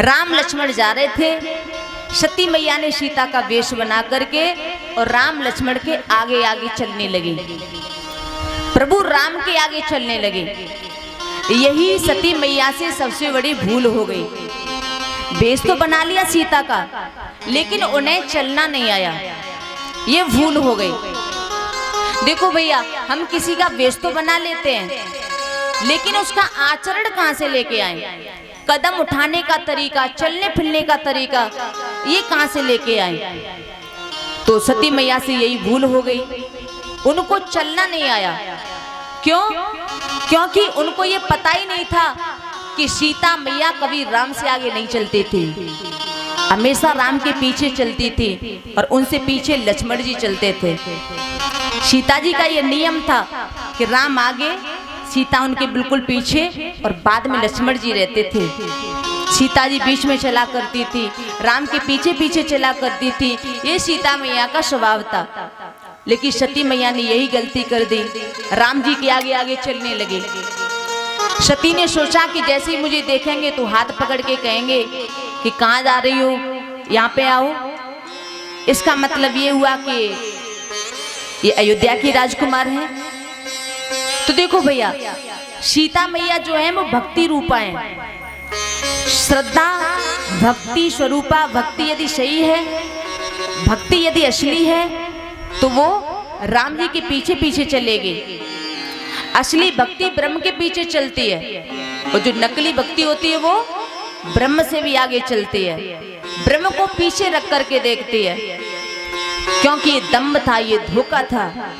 राम लक्ष्मण जा रहे थे, सती मैया ने सीता का वेश बना करके और राम लक्ष्मण के आगे आगे चलने लगी, प्रभु राम के आगे चलने लगे। यही सती मैया से सबसे बड़ी भूल हो गई। वेश तो बना लिया सीता का, लेकिन उन्हें चलना नहीं आया, ये भूल हो गई। देखो भैया, हम किसी का वेश तो बना लेते हैं, लेकिन उसका आचरण कहां से लेके आए, कदम उठाने का तरीका, चलने फिरने का तरीका, ये कहां से लेके आए। तो सती मैया से यही भूल हो गई, उनको चलना नहीं आया। क्यों? क्योंकि उनको ये पता ही नहीं था कि सीता मैया कभी राम से आगे नहीं चलती थी, हमेशा राम के पीछे चलती थी और उनसे पीछे लक्ष्मण जी चलते थे। सीता जी का ये नियम था कि राम आगे, सीता उनके बिल्कुल पीछे और बाद में लक्ष्मण जी रहते थे। सीता जी बीच में चला करती थी, राम के पीछे पीछे चला करती थी, ये सीता मैया का स्वभाव था। लेकिन सती मैया ने यही गलती कर दी, राम जी के आगे आगे चलने लगे। सती ने सोचा कि जैसे ही मुझे देखेंगे तो हाथ पकड़ के कहेंगे कि कहाँ जा रही हो, यहाँ पे आओ। इसका मतलब ये हुआ कि ये अयोध्या की राजकुमार है। तो देखो भैया, सीता मैया जो है वो भक्ति रूपा है, श्रद्धा भक्ति स्वरूपा। भक्ति यदि सही है, भक्ति यदि असली है तो वो राम जी के पीछे पीछे चलेगी। असली भक्ति ब्रह्म के पीछे चलती है और जो नकली भक्ति होती है वो ब्रह्म से भी आगे चलती है, ब्रह्म को पीछे रख करके देखती है। क्योंकि ये दम्भ था, ये धोखा था।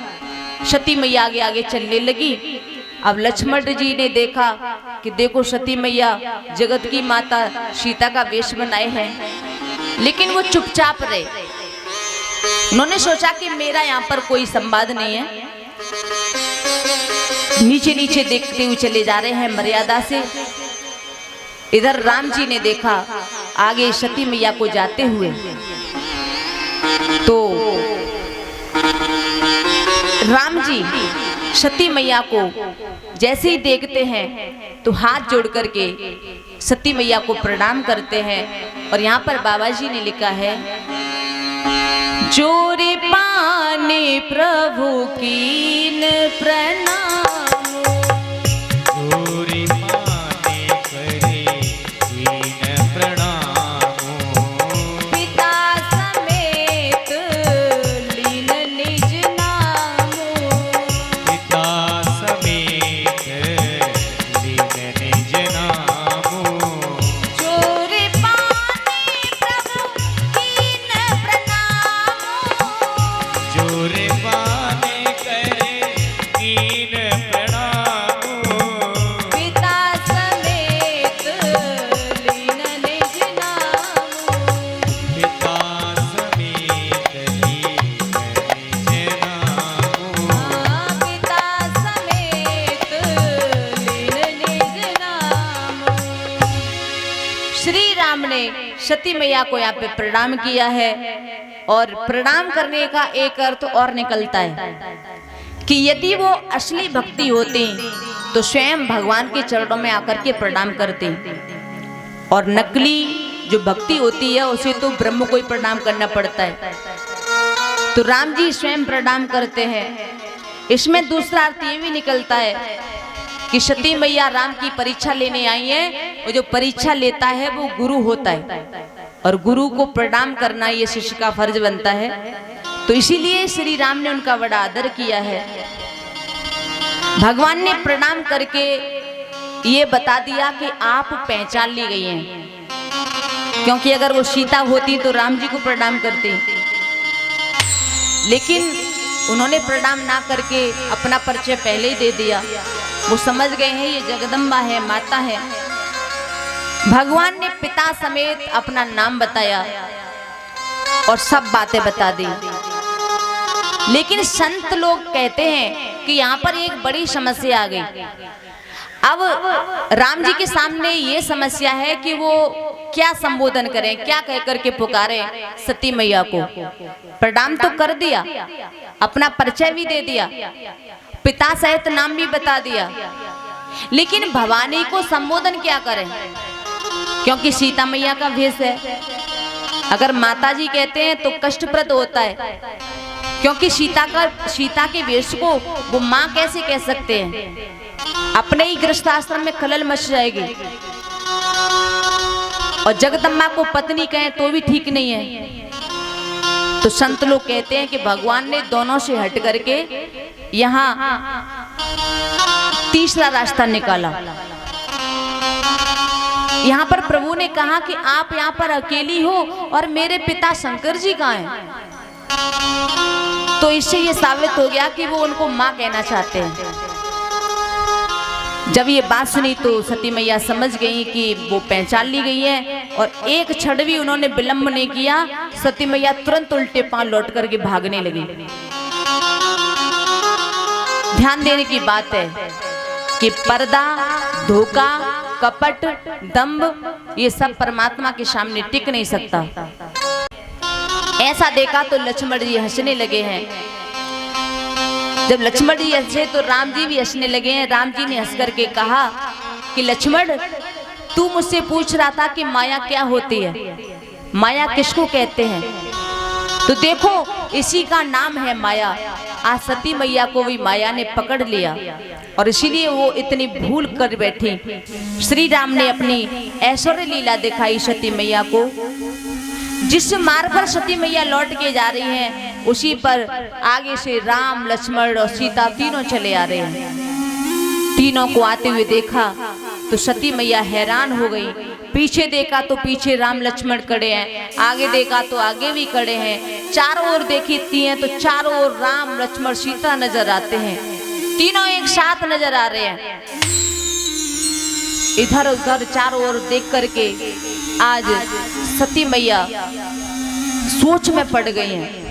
सती मैया आगे आगे चलने लगी। अब लक्ष्मण जी ने देखा कि देखो सती मैया जगत की माता सीता का वेश बनाए हैं, लेकिन वो चुपचाप रहे। उन्होंने सोचा कि मेरा यहाँ पर कोई संवाद नहीं है, नीचे नीचे देखते हुए चले जा रहे हैं मर्यादा से। इधर राम जी ने देखा आगे सती मैया को जाते हुए, तो राम जी सती मैया को जैसे ही देखते हैं तो हाथ जोड़ करके सती मैया को प्रणाम करते हैं। और यहाँ पर बाबा जी ने लिखा है, जोरे पाने प्रभु कीन प्रणाम, सती मैया को यहाँ पे प्रणाम किया है। और प्रणाम करने का एक अर्थ और निकलता है कि यदि वो असली भक्ति होती तो स्वयं भगवान के चरणों में आकर के प्रणाम करते, और नकली जो भक्ति होती है उसे तो ब्रह्म को ही प्रणाम करना पड़ता है। तो राम जी स्वयं प्रणाम करते हैं। इसमें दूसरा अर्थ ये भी निकलता है कि सती मैया राम की परीक्षा लेने आई है, और जो परीक्षा लेता है वो गुरु होता है, और गुरु को प्रणाम करना ये शिष्य का फर्ज बनता है। तो इसीलिए श्री राम ने उनका बड़ा आदर किया है। भगवान ने प्रणाम करके ये बता दिया कि आप पहचान ली गई हैं, क्योंकि अगर वो सीता होती तो राम जी को प्रणाम करते, लेकिन उन्होंने प्रणाम ना करके अपना परिचय पहले ही दे दिया। वो समझ गए हैं ये जगदम्बा है, माता है। भगवान ने पिता समेत अपना नाम बताया और सब बातें बता दी। लेकिन संत लोग कहते हैं कि यहाँ पर एक बड़ी समस्या आ गई। अब राम जी के सामने ये समस्या है कि वो क्या संबोधन करें, क्या कह करके पुकारे सती मैया को। प्रणाम तो कर दिया, अपना परिचय भी दे दिया, पिता सहित नाम भी बता दिया, लेकिन भवानी को संबोधन क्या करें, क्योंकि सीता मैया का भेष है। अगर माता जी कहते हैं तो कष्टप्रद होता है, क्योंकि सीता के वेश को वो माँ कैसे कह सकते हैं, अपने ही गृहस्थाश्रम में खलल मच जाएगी। और जगदम्बा को पत्नी कहें तो भी ठीक नहीं है। तो संत लोग कहते हैं कि भगवान ने दोनों से हट करके यहाँ तीसरा रास्ता निकाला। यहाँ पर प्रभु ने कहा कि आप यहाँ पर अकेली हो और मेरे पिता शंकर जी कहाँ हैं। तो इससे ये साबित हो गया कि वो उनको माँ कहना चाहते हैं। जब ये बात सुनी तो सती मैया समझ गई कि वो पहचान ली गई है, और एक क्षण भी उन्होंने विलंब नहीं किया। सती मैया तुरंत उल्टे पांव लौट करके भागने लगी। ध्यान देने की बात है कि पर्दा, धोखा, कपट, दंभ ये सब परमात्मा के सामने टिक नहीं सकता। ऐसा देखा तो लक्ष्मण जी हंसने लगे हैं। जब लक्ष्मण जी हंसे तो राम जी भी हंसने लगे हैं। राम जी ने हंस करके कहा कि लक्ष्मण, तू मुझसे पूछ रहा था कि माया क्या होती है, माया किसको कहते हैं। तो देखो इसी का नाम है माया। आज सती मैया को भी माया ने पकड़ लिया, और इसीलिए वो इतनी भूल कर बैठी। श्री राम ने अपनी ऐश्वर्य लीला दिखाई सती मैया को। जिस मार्ग पर सती मैया लौट के जा रही हैं, उसी पर आगे से राम, लक्ष्मण और सीता तीनों चले आ रहे हैं। तीनों को आते हुए देखा तो सती मैया हैरान हो गई। पीछे देखा तो पीछे राम लक्ष्मण खड़े हैं, आगे देखा तो आगे भी खड़े हैं, चारों ओर देखती हैं तो चारों ओर राम, लक्ष्मण, सीता नजर आते हैं। तीनों एक साथ नजर आ रहे हैं। इधर उधर चारों ओर देख करके आज सती मैया सोच में पड़ गई हैं।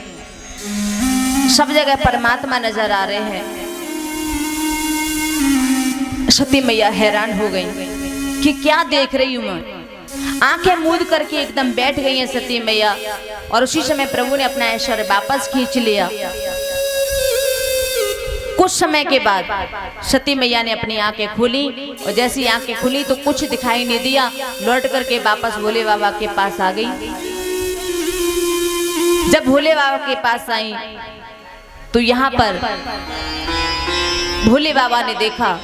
सब जगह परमात्मा नजर आ रहे हैं। सती मैया हैरान हो गई कि क्या देख रही हूं मैं। आंखें मूंद करके एकदम बैठ गई हैं सती मैया, और उसी समय प्रभु ने अपना ऐश्वर्य वापस खींच लिया। कुछ समय के बाद सती मैया ने अपनी आंखें खोली, और जैसी आंखें खुली तो कुछ दिखाई नहीं दिया। लौट करके वापस भोले बाबा के पास आ गई। जब भोले बाबा के पास आई तो यहाँ पर भोले बाबा ने देखा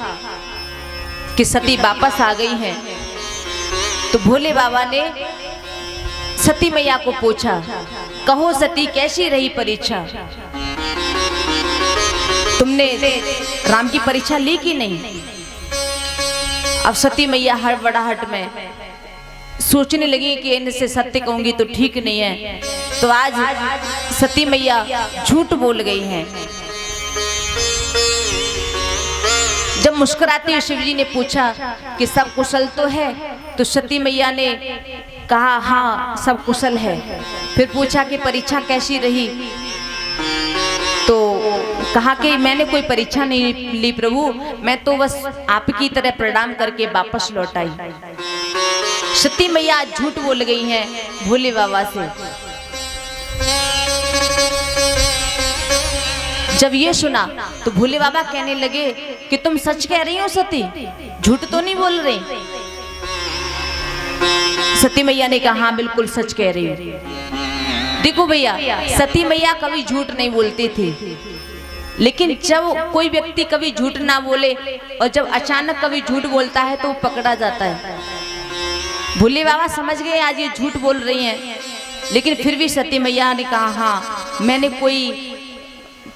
कि सती वापस आ गई हैं। तो भोले बाबा ने सती मैया को पूछा, कहो सती कैसी रही परीक्षा, तुमने राम की परीक्षा ली कि नहीं। अब सती मैया हड़बड़ाहट में सोचने लगी कि इनसे सत्य कहूंगी तो ठीक नहीं है। तो आज सती मैया झूठ बोल गई हैं। जब मुस्कुराते हुए शिव जी ने पूछा कि सब कुशल तो है, तो सती मैया ने कहा हाँ सब कुशल है। फिर पूछा कि परीक्षा कैसी रही, तो कहा कि मैंने कोई परीक्षा नहीं ली प्रभु, मैं तो बस आपकी तरह प्रणाम करके वापस लौट आई। सती मैया झूठ बोल गई हैं भोले बाबा से। जब ये सुना तो भोले बाबा कहने लगे कि तुम सच कह रही हो सती, झूठ तो नहीं बोल रही। सती मैया ने कहा हाँ बिल्कुल सच कह रही हूँ। देखो भैया, सती मैया कभी झूठ नहीं बोलती थी, लेकिन जब कोई व्यक्ति कभी झूठ ना बोले और जब अचानक कभी झूठ बोलता है तो वो पकड़ा जाता है। भोले बाबा समझ गए आज ये झूठ बोल रही हैं, लेकिन फिर भी सती मैया ने कहा हाँ मैंने कोई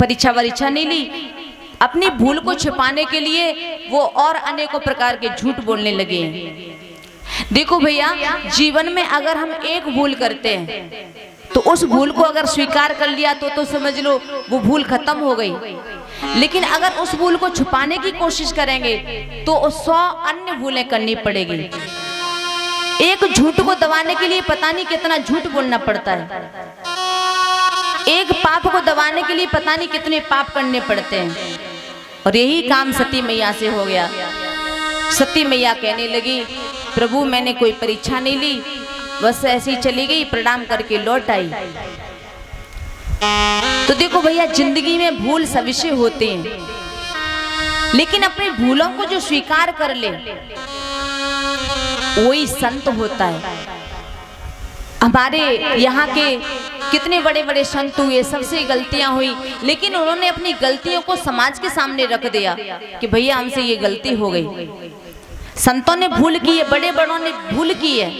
परीक्षा वरीक्षा नहीं ली। अपनी भूल को छिपाने के लिए वो और अनेकों प्रकार के झूठ बोलने लगे हैं। देखो भैया, जीवन में अगर हम एक भूल करते हैं तो उस भूल को अगर स्वीकार कर लिया तो समझ लो वो भूल खत्म हो गई। लेकिन अगर उस भूल को छुपाने की कोशिश करेंगे तो 100 अन्य भूलें करनी पड़ेगी। एक झूठ को दबाने के लिए पता नहीं कितना झूठ बोलना पड़ता है। एक पाप को दबाने के लिए पता नहीं कितने पाप करने पड़ते हैं। और यही काम सती मैया से हो गया। सती मैया कहने लगी प्रभु मैंने कोई परीक्षा नहीं ली, बस ऐसी चली गई, प्रणाम करके लौट आई। तो देखो भैया, जिंदगी में भूल सविशे होते हैं, लेकिन अपनी भूलों को जो स्वीकार कर ले वही संत होता है। हमारे यहाँ के कितने बड़े बड़े संत हुए, सबसे गलतियां हुई, लेकिन उन्होंने अपनी गलतियों को समाज के सामने रख दिया कि भैया हमसे ये गलती हो गई। संतों ने भूल की है, बड़े बड़ों ने भूल की है।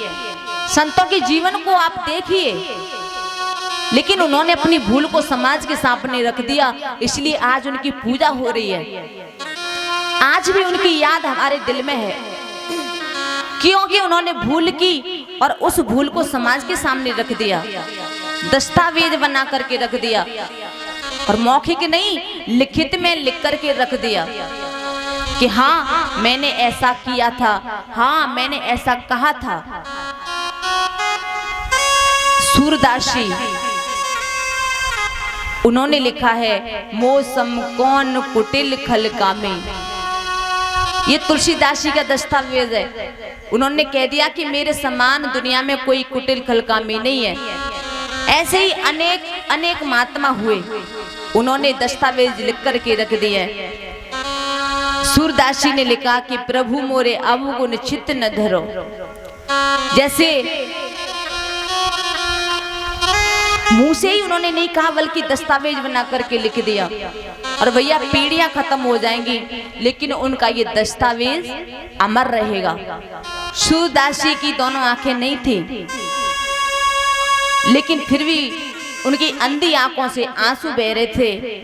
संतों के जीवन को आप देखिए, लेकिन उन्होंने अपनी भूल को समाज के सामने रख दिया, इसलिए आज उनकी पूजा हो रही है। आज भी उनकी याद हमारे दिल में है, क्योंकि उन्होंने भूल की और उस भूल को समाज के सामने रख दिया, दस्तावेज बना करके रख दिया, और मौखिक नहीं लिखित में लिख करके रख दिया कि हाँ मैंने ऐसा किया था, हाँ मैंने ऐसा कहा था। सूरदास जी उन्होंने लिखा है मौसम कौन कुटिल खल कामे। ये तुलसीदास जी का दस्तावेज है। उन्होंने कह दिया कि मेरे समान दुनिया में कोई कुटिल खल कामे नहीं है। ऐसे ही अनेक अनेक महात्मा हुए, उन्होंने दस्तावेज लिख करके रख दिए। सूरदास जी ने लिखा कि प्रभु मोरे अवगुण चित्त न धरो। जैसे मुंह से ही उन्होंने नहीं कहा, बल्कि दस्तावेज बना करके लिख दिया। और भैया पीढ़ियां खत्म हो जाएंगी, लेकिन उनका ये दस्तावेज अमर रहेगा। सूरदास जी की दोनों आंखें नहीं थी, लेकिन फिर भी उनकी अंधी आंखों से आंसू बह रहे थे,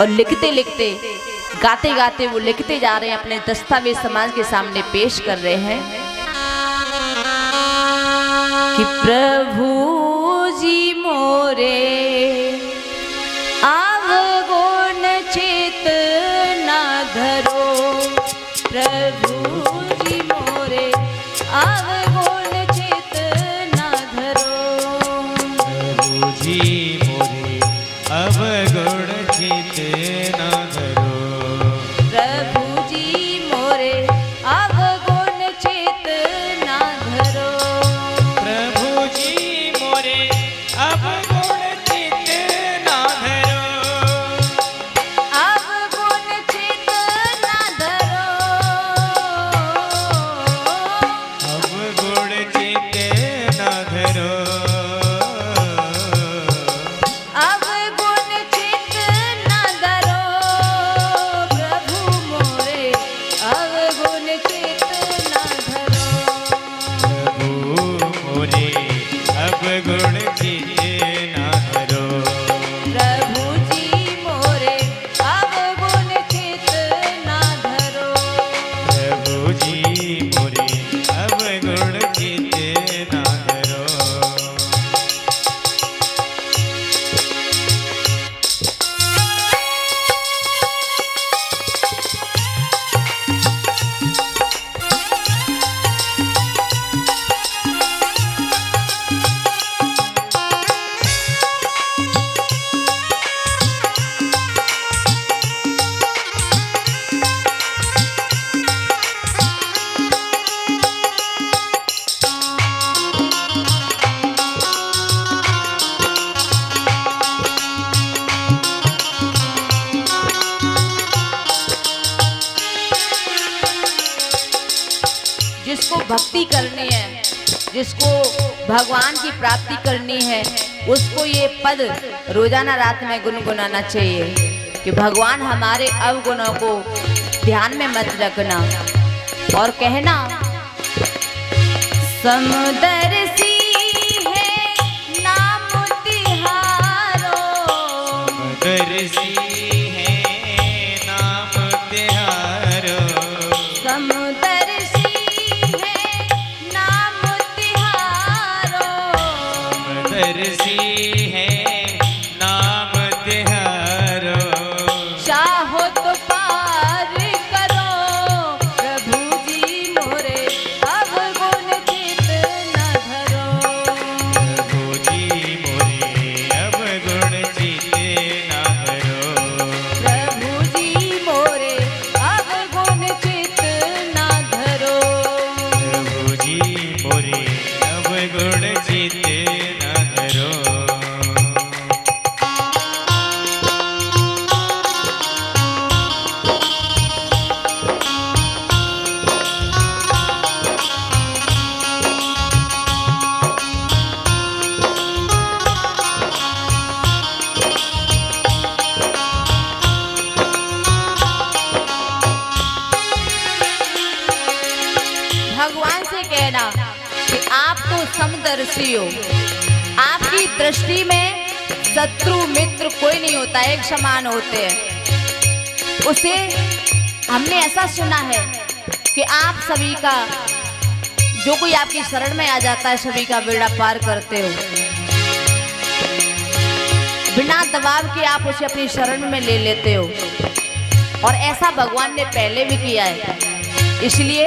और लिखते लिखते गाते गाते वो लिखते जा रहे हैं, अपने दस्तावेज समाज के सामने पेश कर रहे हैं कि प्रभु जी मोरे अवगुण चित न धरो। प्रभु जी मोरे अवगुण चित न धरो। प्रभु जी मोरे अवगुण चित न धरो। प्रभु जी मोरे अवगुण चित न धरो। प्रभु जी मोरे अवगुण चित न धरो। अवगुण चित न धरो। जिसको भक्ति करनी है, जिसको भगवान की प्राप्ति करनी है, उसको ये पद रोजाना रात में गुनगुनाना चाहिए कि भगवान हमारे अवगुणों को ध्यान में मत रखना और कहना समदर्शी है नाम तिहारो, समदर्शी है नाम तिहारो, समदर्शी है नाम तिहारो, समदर्शी है नाम तिहारो, चाहो तो पार करो प्रभु जी मोरे अवगुण चित न धरो, प्रभु जी मोरे अवगुण चिते ना धरो, प्रभु जी मोरे अवगुण चित न धरो। प्रभु जी मोरे अवगुण चिते ना धरो। भगवान से कहना कि आप तो समदर्शी हो, आपकी दृष्टि में शत्रु मित्र कोई नहीं होता, एक समान होते हैं। उसे हमने ऐसा सुना है कि आप सभी का, जो कोई आपकी शरण में आ जाता है, सभी का बेड़ा पार करते हो। बिना दबाव के आप उसे अपनी शरण में ले लेते हो और ऐसा भगवान ने पहले भी किया है। इसलिए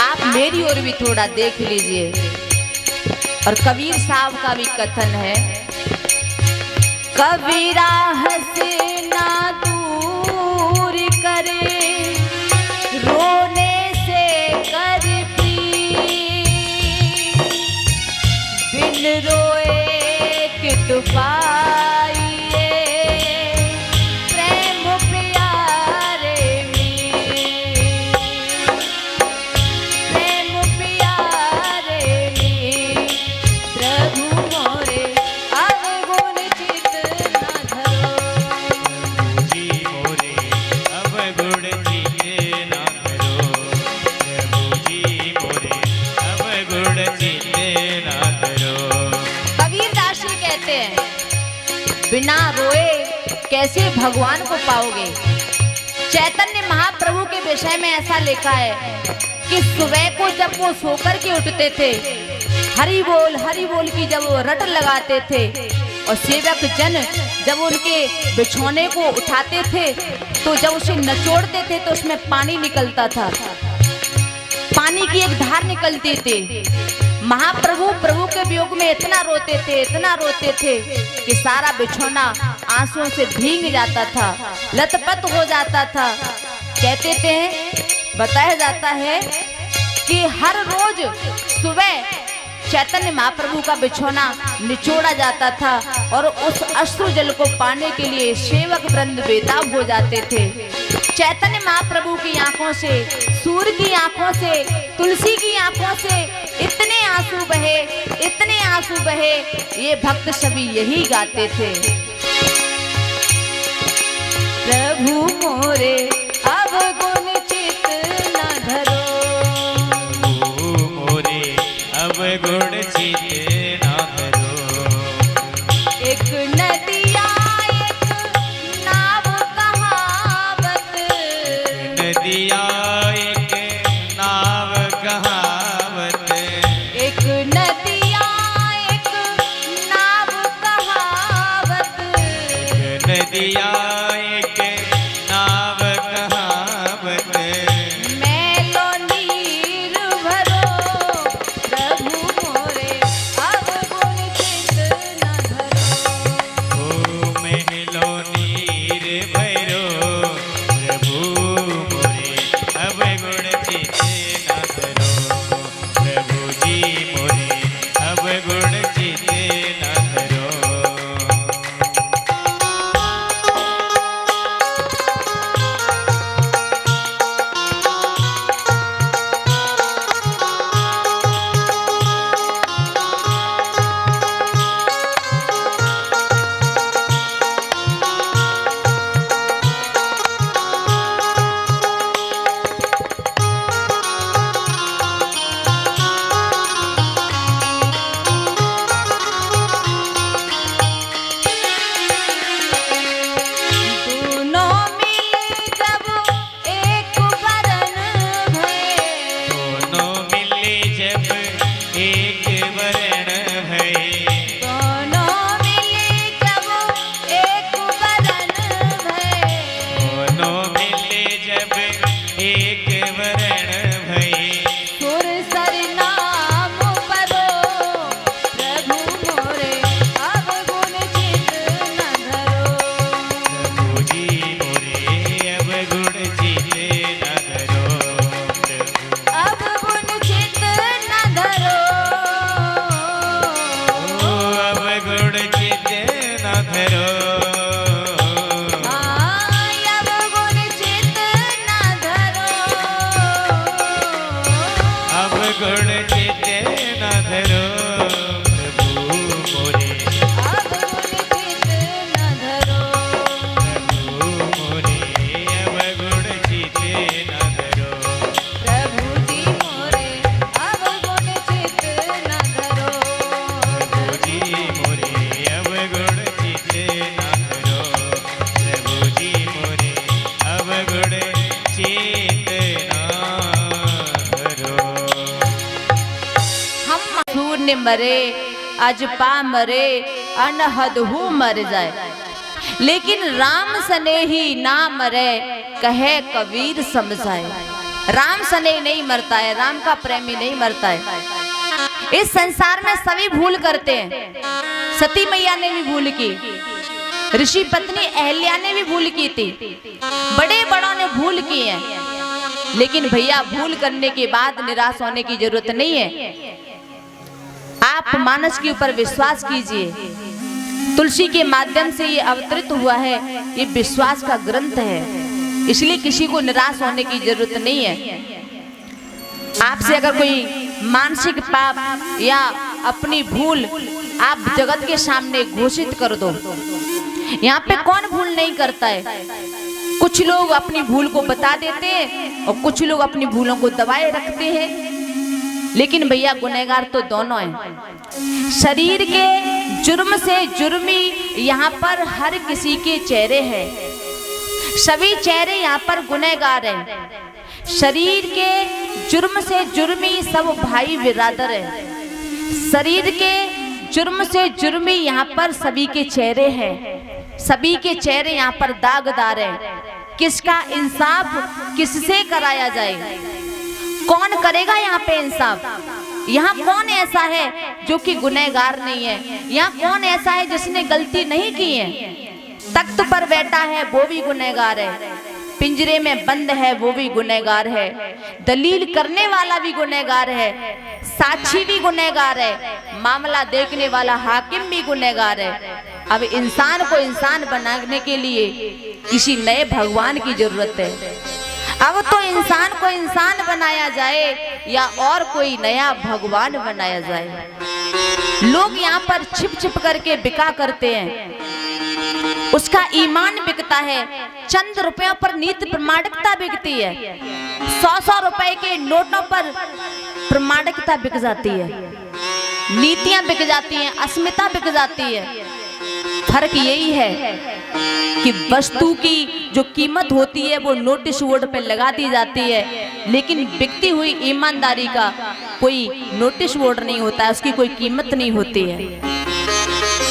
आप मेरी ओर भी थोड़ा देख लीजिए। और कबीर साहब का भी कथन है, कबीरा हंसे ना दूर करे, रोने से कर प्रीत, बिन रोए कित पाइए प्रेम प्यारे में, प्रेम प्यारे में, प्रभु मोरे अवगुण चित न धरो, प्रभु जी मोरे अवगुण चिते ना धरो, प्रभु जी मोरे अवगुण चिते ना धरो। कबीरदास जी कहते हैं बिना रोए कैसे भगवान को पाओगे। चैतन्य महाप्रभु के विषय में ऐसा लिखा है कि सुबह को जब वो सोकर के उठते थे, हरि बोल की जब वो रट लगाते थे और सेवक जन जब उनके बिछौने को उठाते थे तो जब उसे नचोड़ते थे तो उसमें पानी निकलता था, पानी की एक धार निकलती थी। महाप्रभु प्रभु के वियोग में इतना रोते थे कि सारा बिछौना आंसुओं से भीग जाता था, लथपथ हो जाता था। कहते थे, बताया जाता है कि हर रोज सुबह चैतन्य महाप्रभु का बिछौना निचोड़ा जाता था और उस अश्रु जल को पाने के लिए सेवक वृंद बेताब हो जाते थे। चैतन्य महाप्रभु की आंखों से, सूर्य की आंखों से, तुलसी की आंखों से इतने आंसू बहे, ये भक्त सभी यही गाते थे, प्रभु मोरे अवगुण चित न धरो, प्रभु मोरे अवगुण चिते ना धरो। एक नदिया एक नाव कहावत, नदिया एक नाव कहावत, एक नदिया एक नाव कहावत, नदिया एक नाव कहावत, एक वरण भई सुर सर नाम परो प्रभु मोरे अवगुण चित न धरो। प्रभु जी मोरे अवगुण चित न धरो। अवगुण चित न धरो। अवगुण चित न धरो। अवगुण चित न धरो। अवगुण चित न धरो। प्रभु मोरे अवगुण चित न धरो। प्रभु मोरे अवगुण चित न धरो। प्रभु जी मोरे अवगुण चित न धरो। प्रभु जी मोरे अवगुण चित न धरो। प्रभु जी मोरे अवगुण चित न धरो। हम शून्य मरे अजपा मरे अनहद हूँ मर जाए, लेकिन राम सने ही ना मरे कहे कबीर समझाए। राम सने नहीं मरता है, राम का प्रेमी नहीं मरता है। इस संसार में सभी भूल करते हैं। सती मैया ने भी भूल की, ऋषि पत्नी अहल्या ने भी भूल की थी, बड़े बड़ों ने भूल की है। लेकिन भैया भूल करने के बाद निराश होने की जरूरत नहीं है। आप मानस के ऊपर विश्वास कीजिए। तुलसी के माध्यम से ये अवतरित हुआ है, ये विश्वास का ग्रंथ है, इसलिए किसी को निराश होने की जरूरत नहीं है। आपसे अगर कोई मानसिक पाप या अपनी भूल आप जगत के सामने घोषित कर दो। यहाँ पे कौन भूल नहीं करता है? कुछ लोग अपनी भूल को बता देते हैं और कुछ लोग अपनी भूलों को दबाए रखते हैं। लेकिन भैया गुनहगार तो दोनों हैं। शरीर के जुर्म से जुर्मी यहाँ पर हर किसी के चेहरे हैं। सभी चेहरे यहाँ पर गुनहगार हैं। शरीर के जुर्म से जुर्मी सब भाई बिरादर हैं। शरीर के जुर्म से जुर्मी यहाँ पर सभी के चेहरे हैं। सभी के चेहरे यहाँ पर दागदार हैं। किसका इंसाफ किससे कराया जाए? कौन करेगा यहाँ पे इंसाफ? यहाँ कौन ऐसा है जो कि गुनहगार नहीं है? यहाँ कौन ऐसा है जिसने गलती नहीं की है? तख्त पर बैठा है वो भी गुनहगार है, पिंजरे में बंद है वो भी गुनहगार है, दलील करने वाला भी गुनहगार है, साक्षी भी गुनहगार है, मामला देखने वाला हाकिम भी गुनहगार है। अब इंसान को इंसान बनाने के लिए किसी नए भगवान की जरूरत है। अब तो इंसान को इंसान बनाया जाए या और कोई नया भगवान बनाया जाए। लोग यहाँ पर छिप छिप करके बिका करते हैं, उसका ईमान बिकता है। चंद रुपयों पर नीति प्रमाणिकता बिकती है। 100-100 रुपए के नोटों पर प्रमाणिकता बिक जाती है, नीतियां बिक जाती हैं, अस्मिता बिक जाती है। फर्क यही है कि वस्तु की जो कीमत होती है वो नोटिस बोर्ड पे लगा दी जाती है, लेकिन बिकती हुई ईमानदारी का कोई नोटिस बोर्ड नहीं होता है, उसकी कोई कीमत नहीं होती है।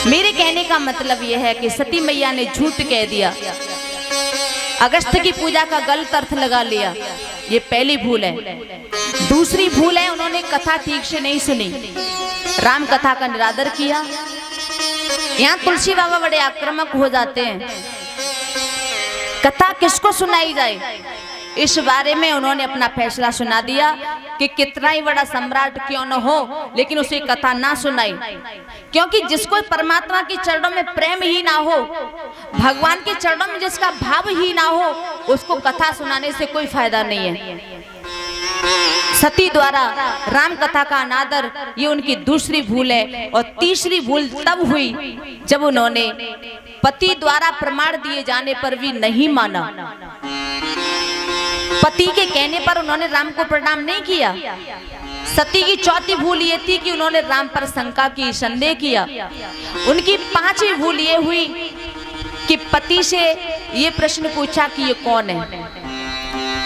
मेरे कहने का मतलब यह है कि सती मैया ने झूठ कह दिया, अगस्त की पूजा का गलत अर्थ लगा लिया, ये पहली भूल है। दूसरी भूल है उन्होंने कथा ठीक से नहीं सुनी, राम कथा का निरादर किया। यहाँ तुलसी बाबा बड़े आक्रामक हो जाते हैं। कथा किसको सुनाई जाए इस बारे में उन्होंने अपना फैसला सुना दिया कि कितना ही बड़ा सम्राट क्यों न हो लेकिन उसे कथा ना सुनाई, क्योंकि जिसको परमात्मा के चरणों में प्रेम ही ना हो, भगवान के चरणों में जिसका भाव ही ना हो, उसको कथा सुनाने से कोई फायदा नहीं है। सती द्वारा राम कथा का अनादर ये उनकी दूसरी भूल है। और तीसरी भूल तब हुई जब उन्होंने पति द्वारा प्रमाण दिए जाने पर भी नहीं माना। पति के कहने पर उन्होंने राम को प्रणाम नहीं किया। सती की चौथी भूल ये थी कि उन्होंने राम पर शंका की, संदेह किया। उनकी पांचवी भूल ये हुई कि पति से ये प्रश्न पूछा कि ये कौन है।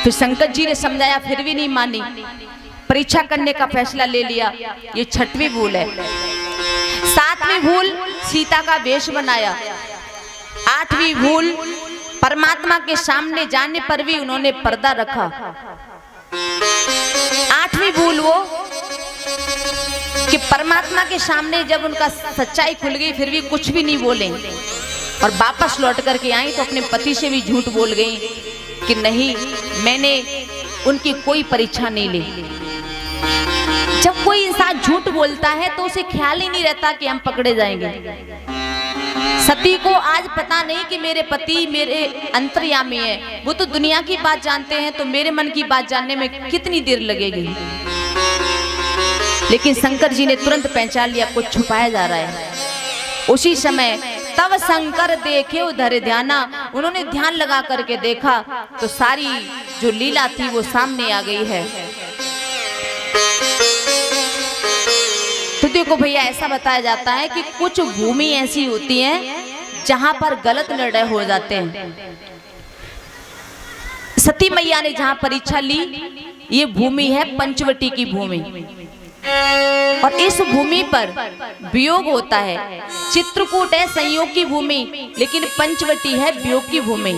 फिर शंकर जी ने समझाया, फिर भी नहीं मानी, परीक्षा करने का फैसला ले लिया। ये छठवीं भूल है। सातवीं भूल सीता का वेश बनाया। आठवीं भूल परमात्मा के सामने जाने पर भी उन्होंने पर्दा रखा। 8वीं भूल वो कि परमात्मा के सामने जब उनका सच्चाई खुल गई फिर भी कुछ भी नहीं बोले और वापस लौट करके आई तो अपने पति से भी झूठ बोल गई कि नहीं, मैंने उनकी कोई परीक्षा नहीं ली। जब कोई इंसान झूठ बोलता है तो उसे ख्याल ही नहीं रहता कि हम पकड़े जाएंगे। सती को आज पता नहीं कि मेरे पति मेरे अंतर्यामी है, वो तो दुनिया की बात जानते हैं, तो मेरे मन की बात जानने में कितनी देर लगेगी। लेकिन शंकर जी ने तुरंत पहचान लिया कुछ छुपाया जा रहा है। उसी समय तब शंकर देखे उधर ध्याना, उन्होंने ध्यान लगा करके देखा तो सारी जो लीला थी वो सामने आ गई है। तो देखो भैया, ऐसा बताया जाता है कि कुछ भूमि ऐसी होती है जहां पर गलत निर्णय हो जाते हैं। सती मैया ने जहां परीक्षा ली, ये भूमि है पंचवटी की भूमि, और इस भूमि पर वियोग होता है। चित्रकूट है संयोग की भूमि, लेकिन पंचवटी है वियोग की भूमि।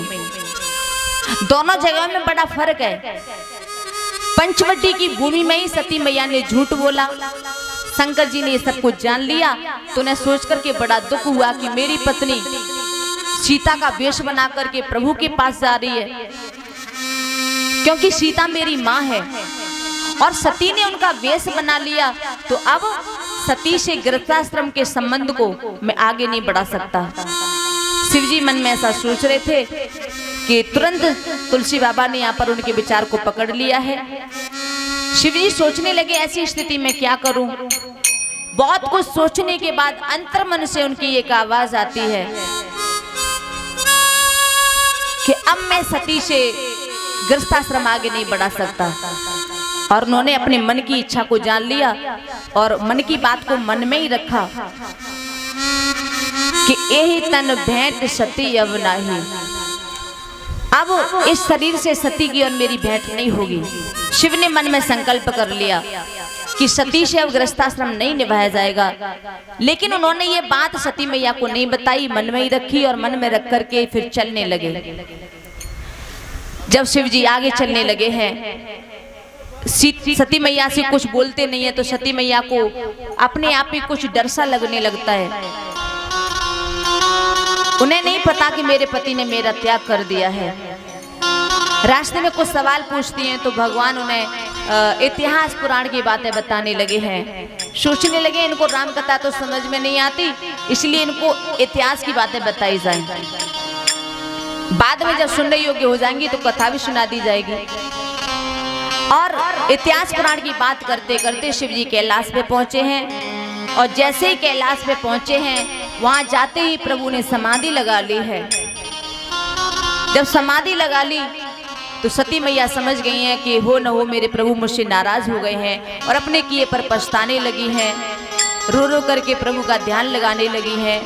दोनों जगह में बड़ा फर्क है। पंचवटी की भूमि में ही सती मैया ने झूठ बोला। शंकर जी ने ये सब कुछ जान लिया तो उन्हें सोच करके बड़ा दुख हुआ कि मेरी पत्नी सीता का वेश बना करके प्रभु के पास जा रही है, क्योंकि सीता मेरी माँ है और सती ने उनका वेश बना लिया, तो अब सती से गृहस्थाश्रम के संबंध को मैं आगे नहीं बढ़ा सकता। शिवजी मन में ऐसा सोच रहे थे कि तुरंत तुलसी बाबा ने यहाँ पर उनके विचार को पकड़ लिया है। शिवजी सोचने लगे ऐसी स्थिति में क्या करूं। बहुत कुछ सोचने के बाद अंतर्मन से उनकी एक आवाज आती है कि अब मैं सती से गृहस्थाश्रम आगे नहीं बढ़ा सकता। और उन्होंने अपने मन की इच्छा को जान लिया और मन की बात को मन में ही रखा कि यही तन भेंट सती अब नहीं, अब इस शरीर से सती की और मेरी भेंट नहीं होगी। शिव ने मन में संकल्प कर लिया कि सती से अब गृहस्थाश्रम नहीं निभाया जाएगा, लेकिन उन्होंने ये बात सती मैया को नहीं बताई, मन में ही रखी और मन में रख करके फिर चलने लगे। जब शिव जी आगे चलने लगे हैं, सती मैया से कुछ बोलते नहीं है, तो सती मैया को अपने आप ही कुछ डर सा लगने लगता है। उन्हें नहीं पता कि मेरे पति ने मेरा त्याग कर दिया है। रास्ते में कुछ सवाल पूछती हैं तो भगवान उन्हें इतिहास पुराण की बातें बताने लगे हैं। सोचने लगे इनको राम कथा तो समझ में नहीं आती, इसलिए इनको इतिहास की बातें बताई जाएं। बाद में जब सुनने योग्य हो जाएंगी तो कथा भी सुना दी जाएगी। और इतिहास पुराण की बात करते करते शिव जी कैलाश पे पहुंचे हैं, और जैसे ही कैलाश पे पहुंचे हैं वहां जाते ही प्रभु ने समाधि लगा ली है। जब समाधि लगा ली तो सती मैया समझ गई हैं कि हो न हो मेरे प्रभु मुझसे नाराज हो गए हैं और अपने किए पर पछताने लगी हैं। रो रो करके प्रभु का ध्यान लगाने लगी हैं,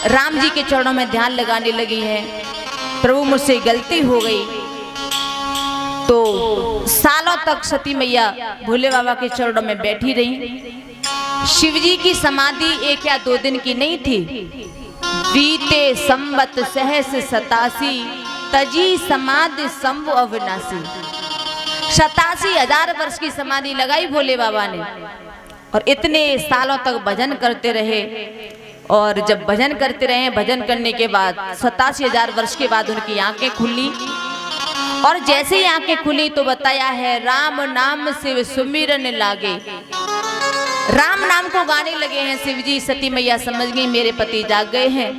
राम जी के चरणों में ध्यान लगाने लगी हैं। प्रभु मुझसे गलती हो गई। तो सालों तक सती मैया भोले बाबा के चरणों में बैठी रही। शिवजी की समाधि 1 या 2 दिन की नहीं थी। बीते संवत सहस 87 तजी समाधि शंभु अविनाशी। 87,000 वर्ष की समाधि लगाई भोले बाबा ने, और इतने सालों तक भजन करते रहे। और जब भजन करते रहे, भजन करने के बाद 87,000 वर्ष के बाद उनकी आंखें खुली, और जैसे ही आंखें खुली तो बताया है राम नाम शिव सुमिरन लागे। राम नाम को गाने लगे हैं शिवजी। सती मैया समझ गई मेरे पति जाग गए हैं।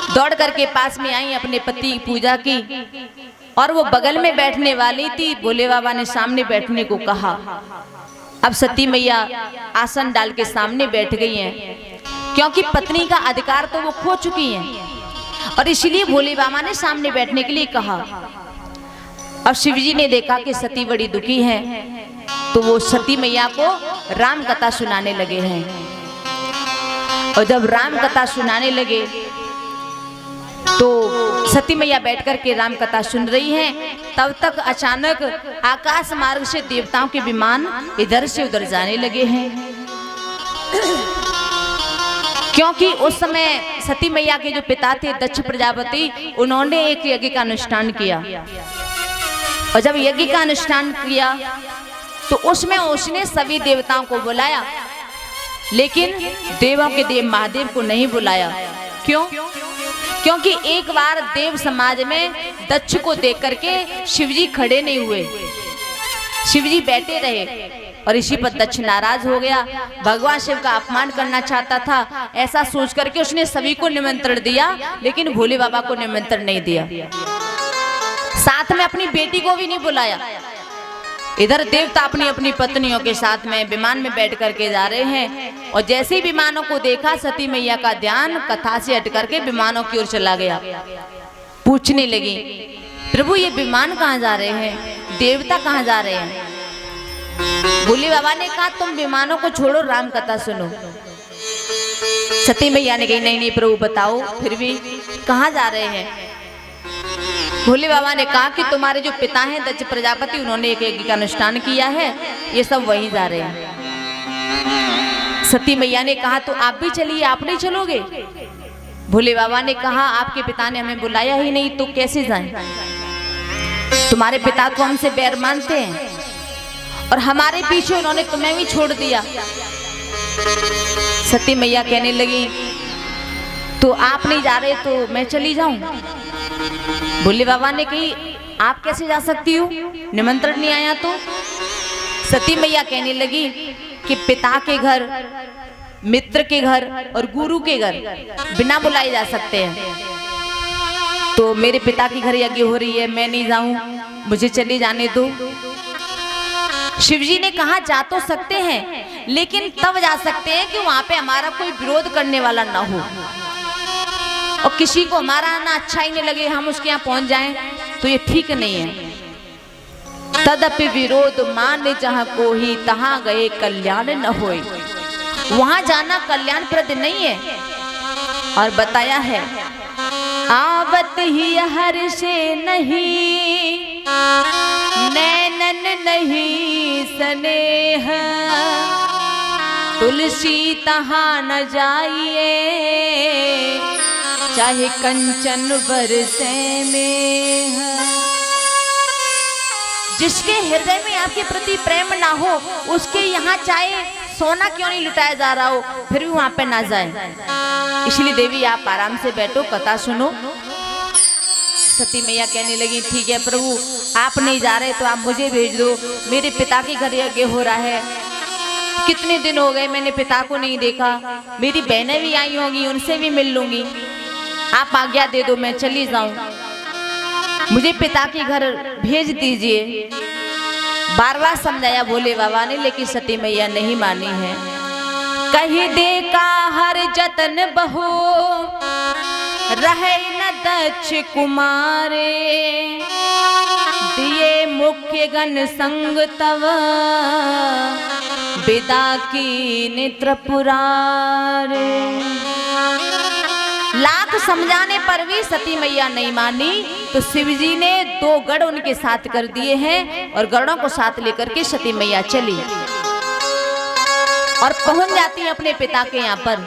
दौड़ करके पास में आई, अपने पति की पूजा की, और वो बगल में बैठने वाली थी। भोले बाबा ने सामने बैठने को कहा। अब सती मैया आसन डाल के सामने बैठ गई हैं, क्योंकि पत्नी का अधिकार तो वो खो चुकी हैं, और इसलिए भोले बाबा ने सामने बैठने के लिए कहा। और शिवजी ने देखा कि सती बड़ी दुखी है, तो वो सती मैया को राम कथा सुनाने लगे हैं। और जब राम कथा सुनाने लगे तो सती मैया बैठ कर के राम कथा सुन रही हैं। तब तक अचानक आकाश मार्ग से देवताओं के विमान इधर से उधर जाने लगे हैं। क्योंकि उस समय सती मैया के जो पिता थे दक्ष प्रजापति, उन्होंने एक यज्ञ का अनुष्ठान किया, और जब यज्ञ का अनुष्ठान किया तो उसमें उसने सभी देवताओं को बुलाया, लेकिन देवों के देव महादेव को नहीं बुलाया। क्यों? क्योंकि एक बार देव समाज में दक्ष को देख करके शिवजी खड़े नहीं हुए, शिवजी बैठे रहे, और इसी पर दक्ष नाराज हो गया, भगवान शिव का अपमान करना चाहता था। ऐसा सोच करके उसने सभी को निमंत्रण दिया, लेकिन भोले बाबा को निमंत्रण नहीं दिया, साथ में अपनी बेटी को भी नहीं बुलाया। इधर देवता अपनी अपनी पत्नियों के साथ में विमान में बैठ करके जा रहे हैं, और जैसे ही विमानों को देखा सती मैया का ध्यान कथा से हट करके विमानों की ओर चला गया। पूछने लगी, प्रभु ये विमान कहाँ जा रहे हैं, देवता कहाँ जा रहे हैं? भोले बाबा ने कहा तुम विमानों को छोड़ो, राम कथा सुनो। सती मैया ने कही नहीं नहीं प्रभु बताओ फिर भी कहाँ जा रहे हैं? भोले बाबा ने कहा कि तुम्हारे जो पिता हैं दक्ष प्रजापति, उन्होंने एक यज्ञ का अनुष्ठान किया है, ये सब वहीं जा रहे हैं। सती मैया ने कहा तो आप भी चलिए, आप नहीं चलोगे? भोले बाबा ने कहा आपके पिता ने हमें बुलाया ही नहीं तो कैसे जाएं? तुम्हारे पिता को हमसे बैर मानते हैं, और हमारे पीछे उन्होंने तुम्हें भी छोड़ दिया। सती मैया कहने लगी तो आप नहीं जा रहे तो मैं चली जाऊं? भोले बाबा ने कही आप कैसे जा सकती हो, निमंत्रण नहीं आया तो? सती मैया कहने लगी कि पिता के घर, मित्र के घर और गुरु के घर बिना बुलाए जा सकते हैं, तो मेरे पिता के घर यज्ञ हो रही है, मैं नहीं जाऊं, मुझे चले जाने दो। शिवजी ने कहा जा तो सकते हैं, लेकिन तब जा सकते हैं कि वहां पे हमारा कोई विरोध करने वाला ना हो, और किसी को हमारा आना अच्छा ही नहीं लगे, हम उसके यहाँ पहुंच जाएं तो ये ठीक नहीं है। तदपि विरोध मान जहाँ को ही तहाँ गए कल्याण न होए, वहां जाना कल्याणप्रद नहीं है। और बताया है आवत ही हर से नहीं, नैनन नहीं स्नेह, तुलसी तहाँ न जाइए, चाहे कंचन बरसे में। जिसके हृदय में आपके प्रति प्रेम ना हो, उसके यहाँ चाहे सोना क्यों नहीं लुटाया जा रहा हो, फिर भी वहां पे ना जाए। इसलिए देवी आप आराम से बैठो, कथा सुनो। सती मैया कहने लगी ठीक है प्रभु, आप नहीं जा रहे तो आप मुझे भेज दो, मेरे पिता के घर यज्ञ हो रहा है, कितने दिन हो गए मैंने पिता को नहीं देखा, मेरी बहनें भी आई होंगी, उनसे भी मिल लूंगी, आप आज्ञा दे दो मैं चली जाऊं, मुझे पिता के घर भेज दीजिए। बार बार समझाया भोले बाबा ने, लेकिन सती मैया नहीं मानी है। कही दे का हर जतन बहो, रहे न दक्ष कुमारे, दिए मुख्य गण संग तव, विदा की नेत्र पुरारे। लाख समझाने पर भी सती मैया नहीं मानी, तो शिवजी ने 2 गढ़ उनके साथ कर दिए हैं, और गढ़ों को साथ लेकर के सती मैया चली और पहुंच जाती है अपने पिता के यहाँ पर।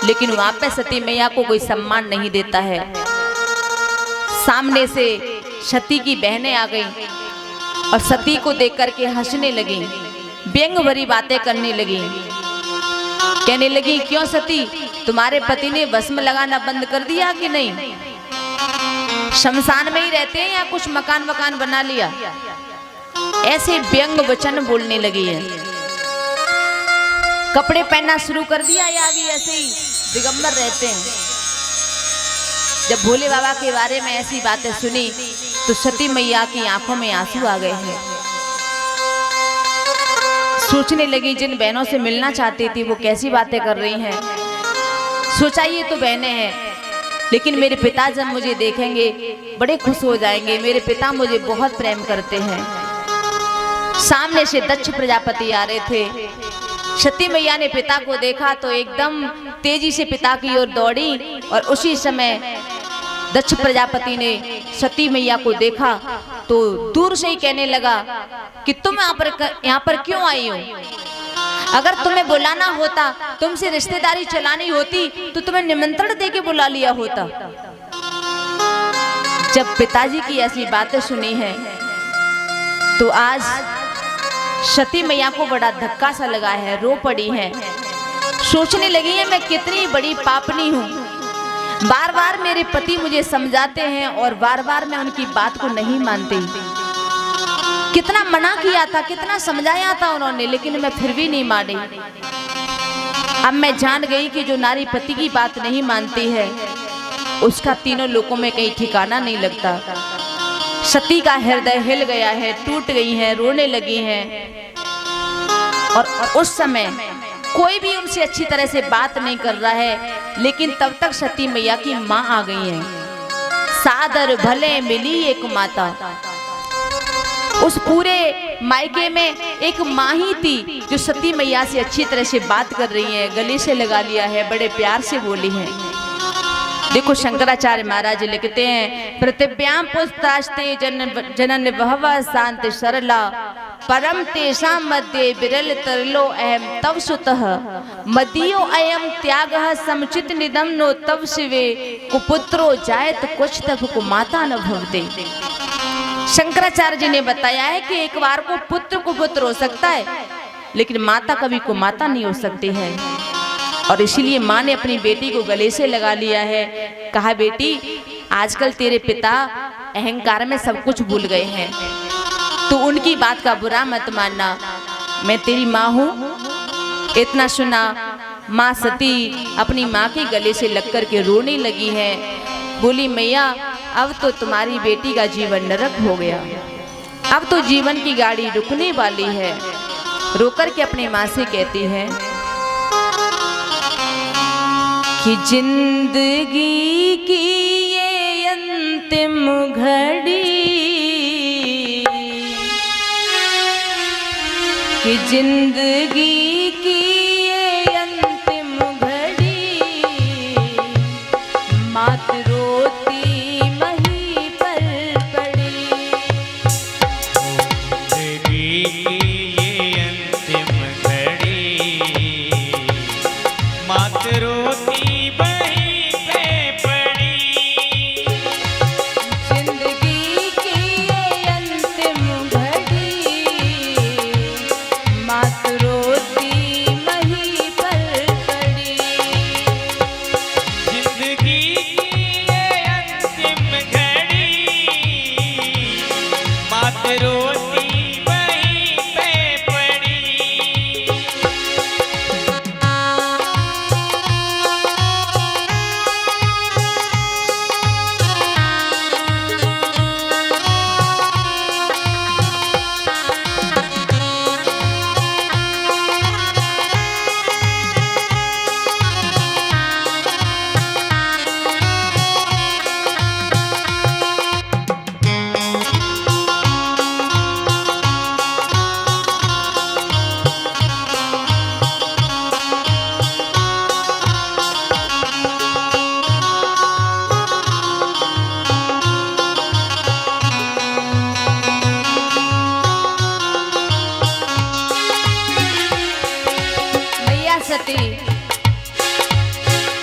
लेकिन वहां पे सती मैया को कोई सम्मान नहीं देता है। सामने से सती की बहनें आ गई और सती को देख करके हंसने लगी, व्यंग भरी बातें करने लगी। कहने लगी क्यों सती, तुम्हारे पति ने भस्म लगाना बंद कर दिया कि नहीं? शमशान में ही रहते हैं या कुछ मकान वकान बना लिया? ऐसे व्यंग वचन बोलने लगी है। कपड़े पहनना शुरू कर दिया या अभी ऐसे ही दिगंबर रहते हैं? जब भोले बाबा के बारे में ऐसी बातें सुनी तो सती मैया की आंखों में आंसू आ गए हैं। सोचने लगी जिन बहनों से मिलना चाहती थी वो कैसी बातें कर रही हैं। सोचा ये तो बहनें हैं, लेकिन मेरे पिता जब मुझे देखेंगे बड़े खुश हो जाएंगे, मेरे पिता मुझे बहुत प्रेम करते हैं। सामने से दक्ष प्रजापति आ रहे थे। सती मैया ने पिता को देखा तो एकदम तेजी से पिता की ओर दौड़ी, और उसी समय दक्ष प्रजापति ने सती मैया को देखा तो दूर से ही कहने लगा कि तुम यहाँ पर क्यों आई हो? अगर तुम्हें बुलाना होता, तुमसे रिश्तेदारी चलानी होती तो तुम्हें निमंत्रण देके बुला लिया होता। जब पिताजी की ऐसी बातें सुनी है तो आज सती मैया को बड़ा धक्का सा लगा है, रो पड़ी है, सोचने लगी है मैं कितनी बड़ी पापनी हूँ। बार बार मेरे पति मुझे समझाते हैं और बार बार मैं उनकी बात को नहीं मानती। कितना मना किया था, कितना समझाया था उन्होंने, लेकिन मैं फिर भी नहीं मानी। अब मैं जान गई कि जो नारी पति की बात नहीं मानती है उसका तीनों लोकों में कहीं ठिकाना नहीं लगता। सती का हृदय हिल गया है, टूट गई है, रोने लगी हैं। और उस समय कोई भी उनसे अच्छी तरह से बात नहीं कर रहा है, लेकिन तब तक सती मैया की माँ आ गई है। सादर भले मिली एक माता। उस पूरे मायके में एक माँ ही थी जो सती मैया से अच्छी तरह से बात कर रही है, गले से लगा लिया है, बड़े प्यार से बोली है। देखो शंकराचार्य महाराज लिखते हैं, पृथिव्याम पुस्तास्ते जनन वहवा शांति सरला परम तेषां मध्ये विरल तरलो अहम तव सुतः मदीयो अयम त्यागः समुचित निदम नो तव शिवे कुपुत्रो जायत कुछ तब कुमाता न भवते। शंकराचार्य जी ने बताया है कि एक बार को पुत्र कुपुत्र हो सकता है, लेकिन माता कभी कुमाता नहीं हो सकती है। और इसीलिए माँ ने अपनी बेटी को गले से लगा लिया है, कहा बेटी आजकल तेरे पिता अहंकार में सब कुछ भूल गए हैं, तो उनकी बात का बुरा मत मानना, मैं तेरी माँ हूँ। इतना सुना माँ सती अपनी माँ के गले से लग कर के रोने लगी है, बोली मैया अब तो तुम्हारी बेटी का जीवन नरक हो गया, अब तो जीवन की गाड़ी रुकने वाली है। रोकर के अपनी माँ से कहती है कि जिंदगी की ये अंतिम घड़ी, कि जिंदगी की ये अंतिम घड़ी मात रोती मही पर पड़ी। जिंदगी की ये अंतिम घड़ी मात रोती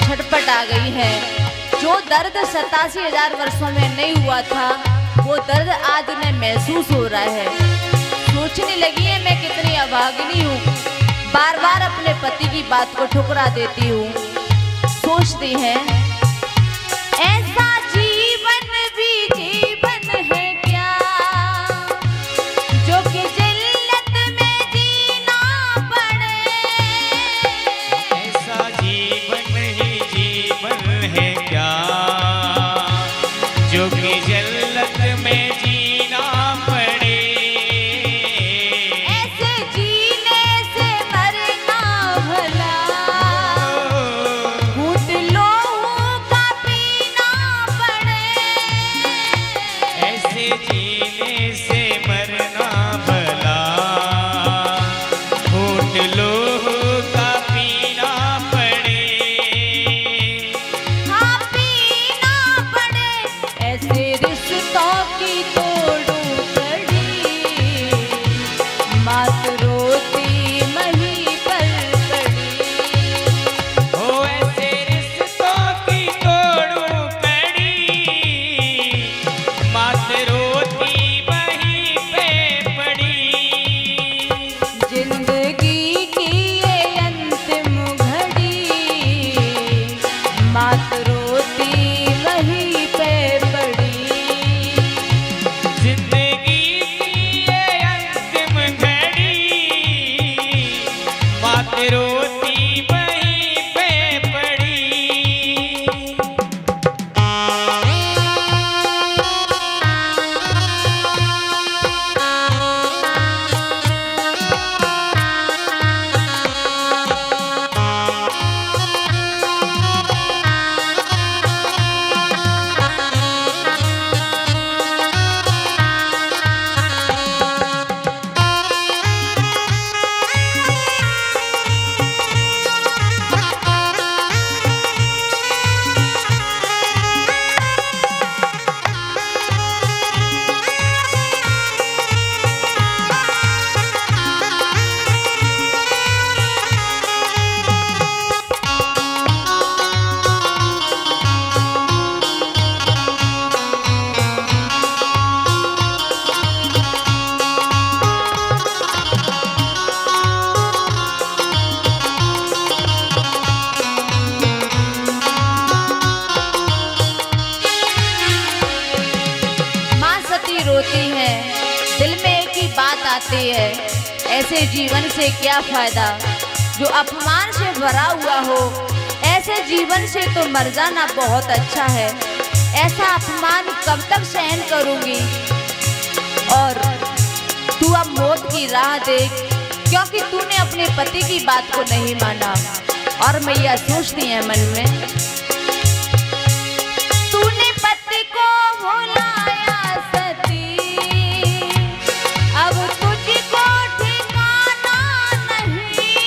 छटपट आ गई है। जो दर्द 87,000 वर्षों में नहीं हुआ था वो दर्द आज उन्हें महसूस हो रहा है। सोचने लगी है मैं कितनी अभागिनी हूँ, बार बार अपने पति की बात को ठुकरा देती हूँ। सोचती है ऐसा जीवन भी जीवन है क्या जो कि जिल्लत में जीना पड़े। ऐसा जीवन ही जीवन है क्या जो कि जिल्लत में जीना पड़े। ऐसे जीने से मरना भला घूट लो दिल में एक ही बात आती है, ऐसे जीवन से क्या फायदा जो अपमान से भरा हुआ हो। ऐसे जीवन से तो मर जाना बहुत अच्छा है। ऐसा अपमान कब तक सहन करूंगी। और तू अब मौत की राह देख, क्योंकि तूने अपने पति की बात को नहीं माना। और मैया सोचती है मन में, तूने पति को भुलाया सती, अब तुझको ठिकाना नहीं।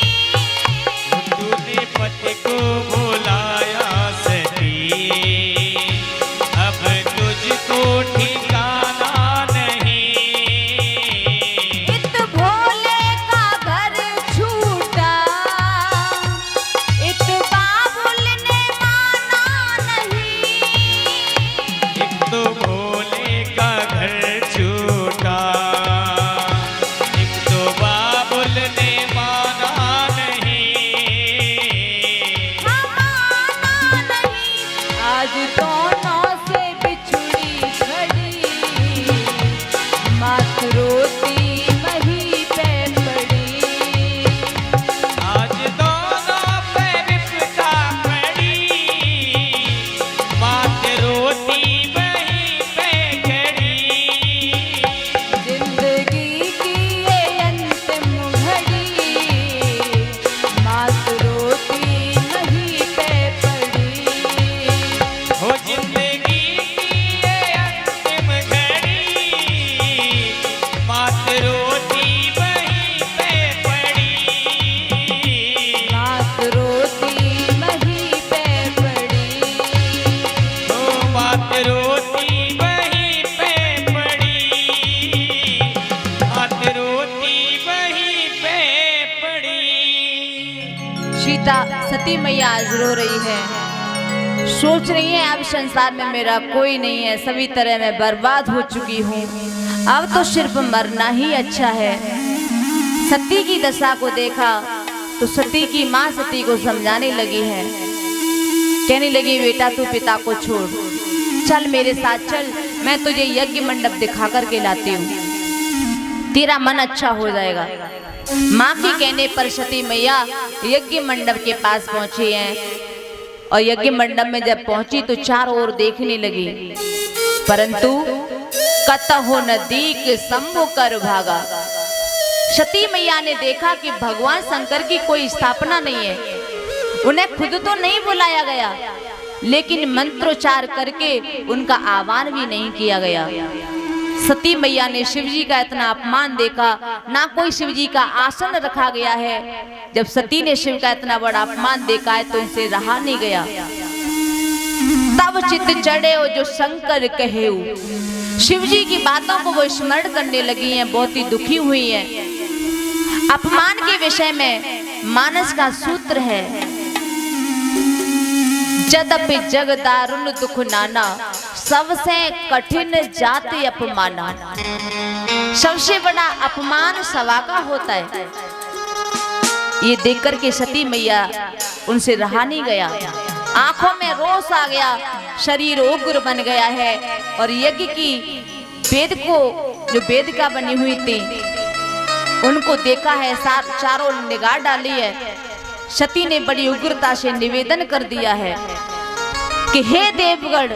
तूने पति को भुलाया सती, अब तुझको ठिकाना नहीं। इत भोले का घर छूटा, इत बाबुल ने माना नहीं। एक तो भोले का घर छूटा, एक तो बाबुल ने माना नहीं। माना नहीं। आज दोनों से बिछुड़ी खड़ी, मात रोती वहीं पे पड़ी। आज दोनों पे विपदा पड़ी, मात रोती वहीं पे खड़ी। जिंदगी की ये अंतिम घड़ी, मात रोती वहीं पे पड़ी। हो जिंदगी की ये अंतिम घड़ी, मात रोती वहीं पे पड़ी। मात रोती वहीं पे पड़ी। हो मात रोती वहीं पे पड़ी, मात रोती वहीं पे पड़ी। सीता सती मैया आज रो रही है, सोच रही है अब संसार में मेरा कोई नहीं है, सभी तरह मैं बर्बाद हो चुकी हूँ, अब तो सिर्फ मरना ही अच्छा है। सती की दशा को देखा तो सती की माँ सती को समझाने लगी है, कहने लगी बेटा तू पिता को छोड़, चल मेरे साथ चल, मैं तुझे यज्ञ मंडप दिखा कर के लाती हूँ, तेरा मन अच्छा हो जाएगा। माँ के कहने पर सती मैया यज्ञ मंडप के पास पहुंची हैं और यज्ञ मंडप में जब पहुंची तो चारों ओर देखने लगी, परंतु कतहु नदी के शंभु कर भागा। सती मैया ने देखा कि भगवान शंकर की कोई स्थापना नहीं है, उन्हें खुद तो नहीं बुलाया गया, लेकिन मंत्रोच्चार करके उनका आह्वान भी नहीं किया गया। सती मैया ने शिवजी का इतना अपमान देखा, ना कोई शिवजी का आसन रखा गया है। जब सती ने शिव का इतना बड़ा अपमान देखा है तो उनसे रहा नहीं गया। तब चित चढ़े हो जो शंकर कहे, शिवजी की बातों को वो स्मरण करने लगी हैं, बहुत ही दुखी हुई हैं। अपमान के विषय में मानस का सूत्र है, जदपि जग दारुण दुख नाना, सबसे कठिन जाति अपमाना। सबसे बड़ा अपमान सवा का होता है। ये देख कर के सती मैया उनसे रहा नहीं गया, आंखों में रोष आ गया, शरीर उग्र बन गया है। और यज्ञ की वेद को, जो वेदिका बनी हुई थी, उनको देखा है, चारों निगाह डाली है। सती ने बड़ी उग्रता से निवेदन कर दिया है कि हे देवगण,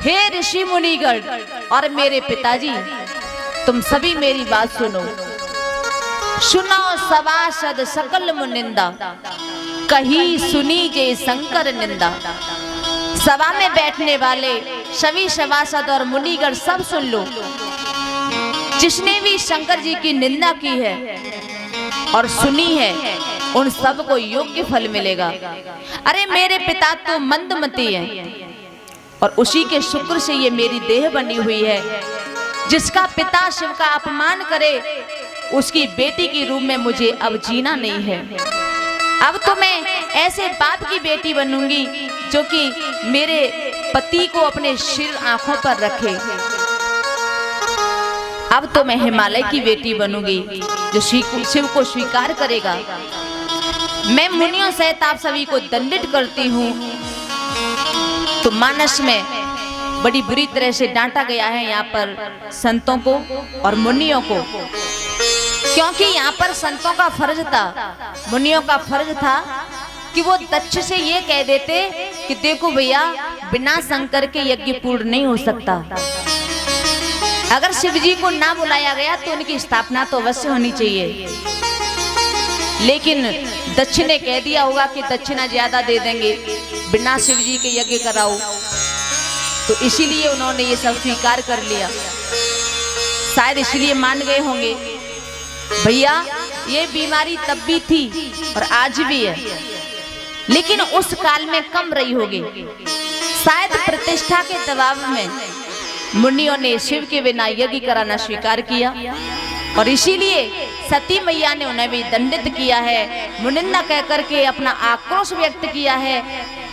हे ऋषि मुनिगण और मेरे पिताजी, तुम सभी मेरी बात सुनो। सुनो सभासद सकल मुनिंदा, कही सुनी जे शंकर निंदा। सभा में बैठने वाले सभी सभासद और मुनिगण सब सुन लो, जिसने भी शंकर जी की निंदा की है और सुनी है, उन सब को योग्य फल मिलेगा। अरे मेरे पिता तो मंदमती हैं और उसी के शुक्र से ये मेरी देह बनी हुई है। जिसका पिता शिव का अपमान करे, उसकी बेटी के रूप में मुझे अब जीना नहीं है। अब तो मैं ऐसे बाप की बेटी बनूंगी जो कि मेरे पति को अपने सिर आंखों पर रखे। अब तो मैं हिमालय की बेटी बनूंगी जो शिव को स्वीकार करेगा। मैं मुनियों सहित आप सभी को दंडित करती हूँ। तो मानस में बड़ी बुरी तरह से डांटा गया है यहाँ पर संतों को और मुनियों को, क्योंकि यहाँ पर संतों का फर्ज था, मुनियों का फर्ज था कि वो दक्ष से ये कह देते कि देखो भैया, बिना शंकर के यज्ञ पूर्ण नहीं हो सकता। अगर शिव जी को ना बुलाया गया तो उनकी स्थापना तो अवश्य होनी चाहिए, लेकिन दक्ष ने कह दिया होगा कि दक्षिणा ज्यादा दे देंगे, बिना शिव जी के यज्ञ कराओ, तो इसीलिए उन्होंने ये सब स्वीकार कर लिया। शायद इसलिए मान गए होंगे। भैया ये बीमारी तब भी थी और आज भी है, लेकिन उस काल में कम रही होगी। शायद प्रतिष्ठा के दबाव में मुनियों ने शिव के बिना यज्ञ कराना स्वीकार किया और इसीलिए सती मैया ने उन्हें भी दंडित किया है, मुनिंदा कह करके अपना आक्रोश व्यक्त किया है,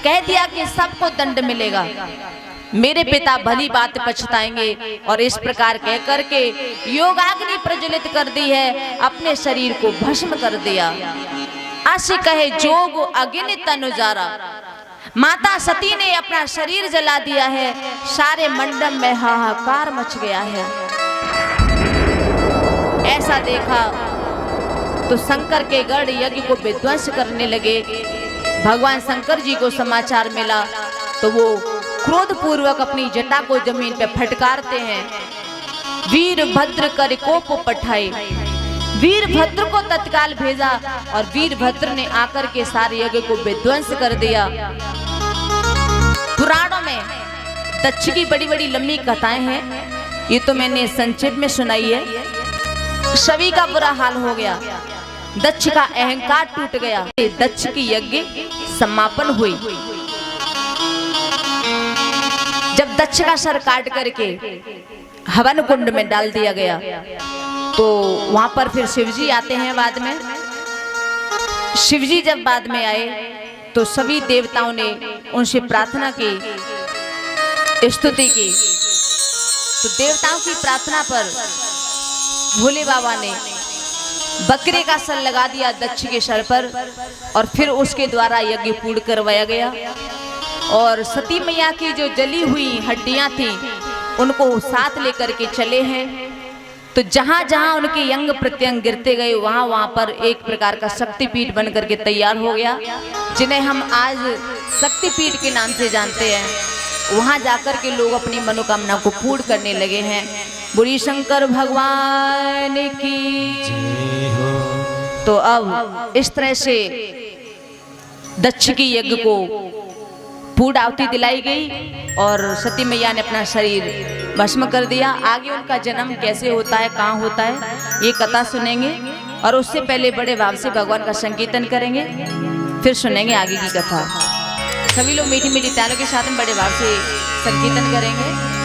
कह दिया कि सबको दंड मिलेगा, मेरे पिता भली बात पछताएंगे। और इस प्रकार कह करके योगाग्नि प्रज्वलित कर दी है, अपने शरीर को भस्म कर दिया। आशी कहे जोग अग्नि तनुजारा, माता सती ने अपना शरीर जला दिया है, सारे मंडप में हाहाकार मच गया है। ऐसा देखा तो शंकर के गढ़ यज्ञ को विध्वंस करने लगे। भगवान शंकर जी को समाचार मिला तो वो क्रोध पूर्वक अपनी जटा को जमीन पे फटकारते हैं। वीरभद्र कर कोप पठाए, वीरभद्र को तत्काल भेजा और वीरभद्र ने आकर के सारे यज्ञ को विध्वंस कर दिया। पुराणों में दक्ष की बड़ी बड़ी लंबी कथाएं हैं, ये तो मैंने संक्षेप में सुनाई है। सभी का बुरा हाल हो गया, दक्ष का अहंकार टूट गया। दक्ष की यज्ञ समापन हुई। जब दक्ष का सर काट करके हवन कुंड में डाल दिया गया तो वहां पर फिर शिवजी आते हैं बाद में। शिवजी जब बाद में आए तो सभी देवताओं ने उनसे प्रार्थना की, स्तुति की। तो देवताओं की प्रार्थना पर भोले बाबा ने बकरे का सर लगा दिया दक्ष के सर पर और फिर उसके द्वारा यज्ञ पूर्ण करवाया गया। और सती मैया की जो जली हुई हड्डियां थी उनको साथ लेकर के चले हैं। तो जहां जहां उनके अंग प्रत्यंग गिरते गए वहां वहां पर एक प्रकार का शक्तिपीठ बन करके तैयार हो गया, जिन्हें हम आज शक्तिपीठ के नाम से जानते हैं। वहां जाकर के लोग अपनी मनोकामना को पूर्ण करने लगे हैं। बुरी शंकर भगवान की जय हो। तो अब इस तरह से दक्ष की यज्ञ को पूर्ण आहुति दिलाई गई और सती मैया ने अपना शरीर भस्म कर दिया। आगे उनका जन्म कैसे होता है, कहाँ होता है, ये कथा सुनेंगे और उससे पहले बड़े भाव से भगवान का संकीर्तन करेंगे, फिर सुनेंगे आगे की कथा। सभी लोग मीठी मीठी तालियों के साथ में बड़े भाव से संकीर्तन करेंगे।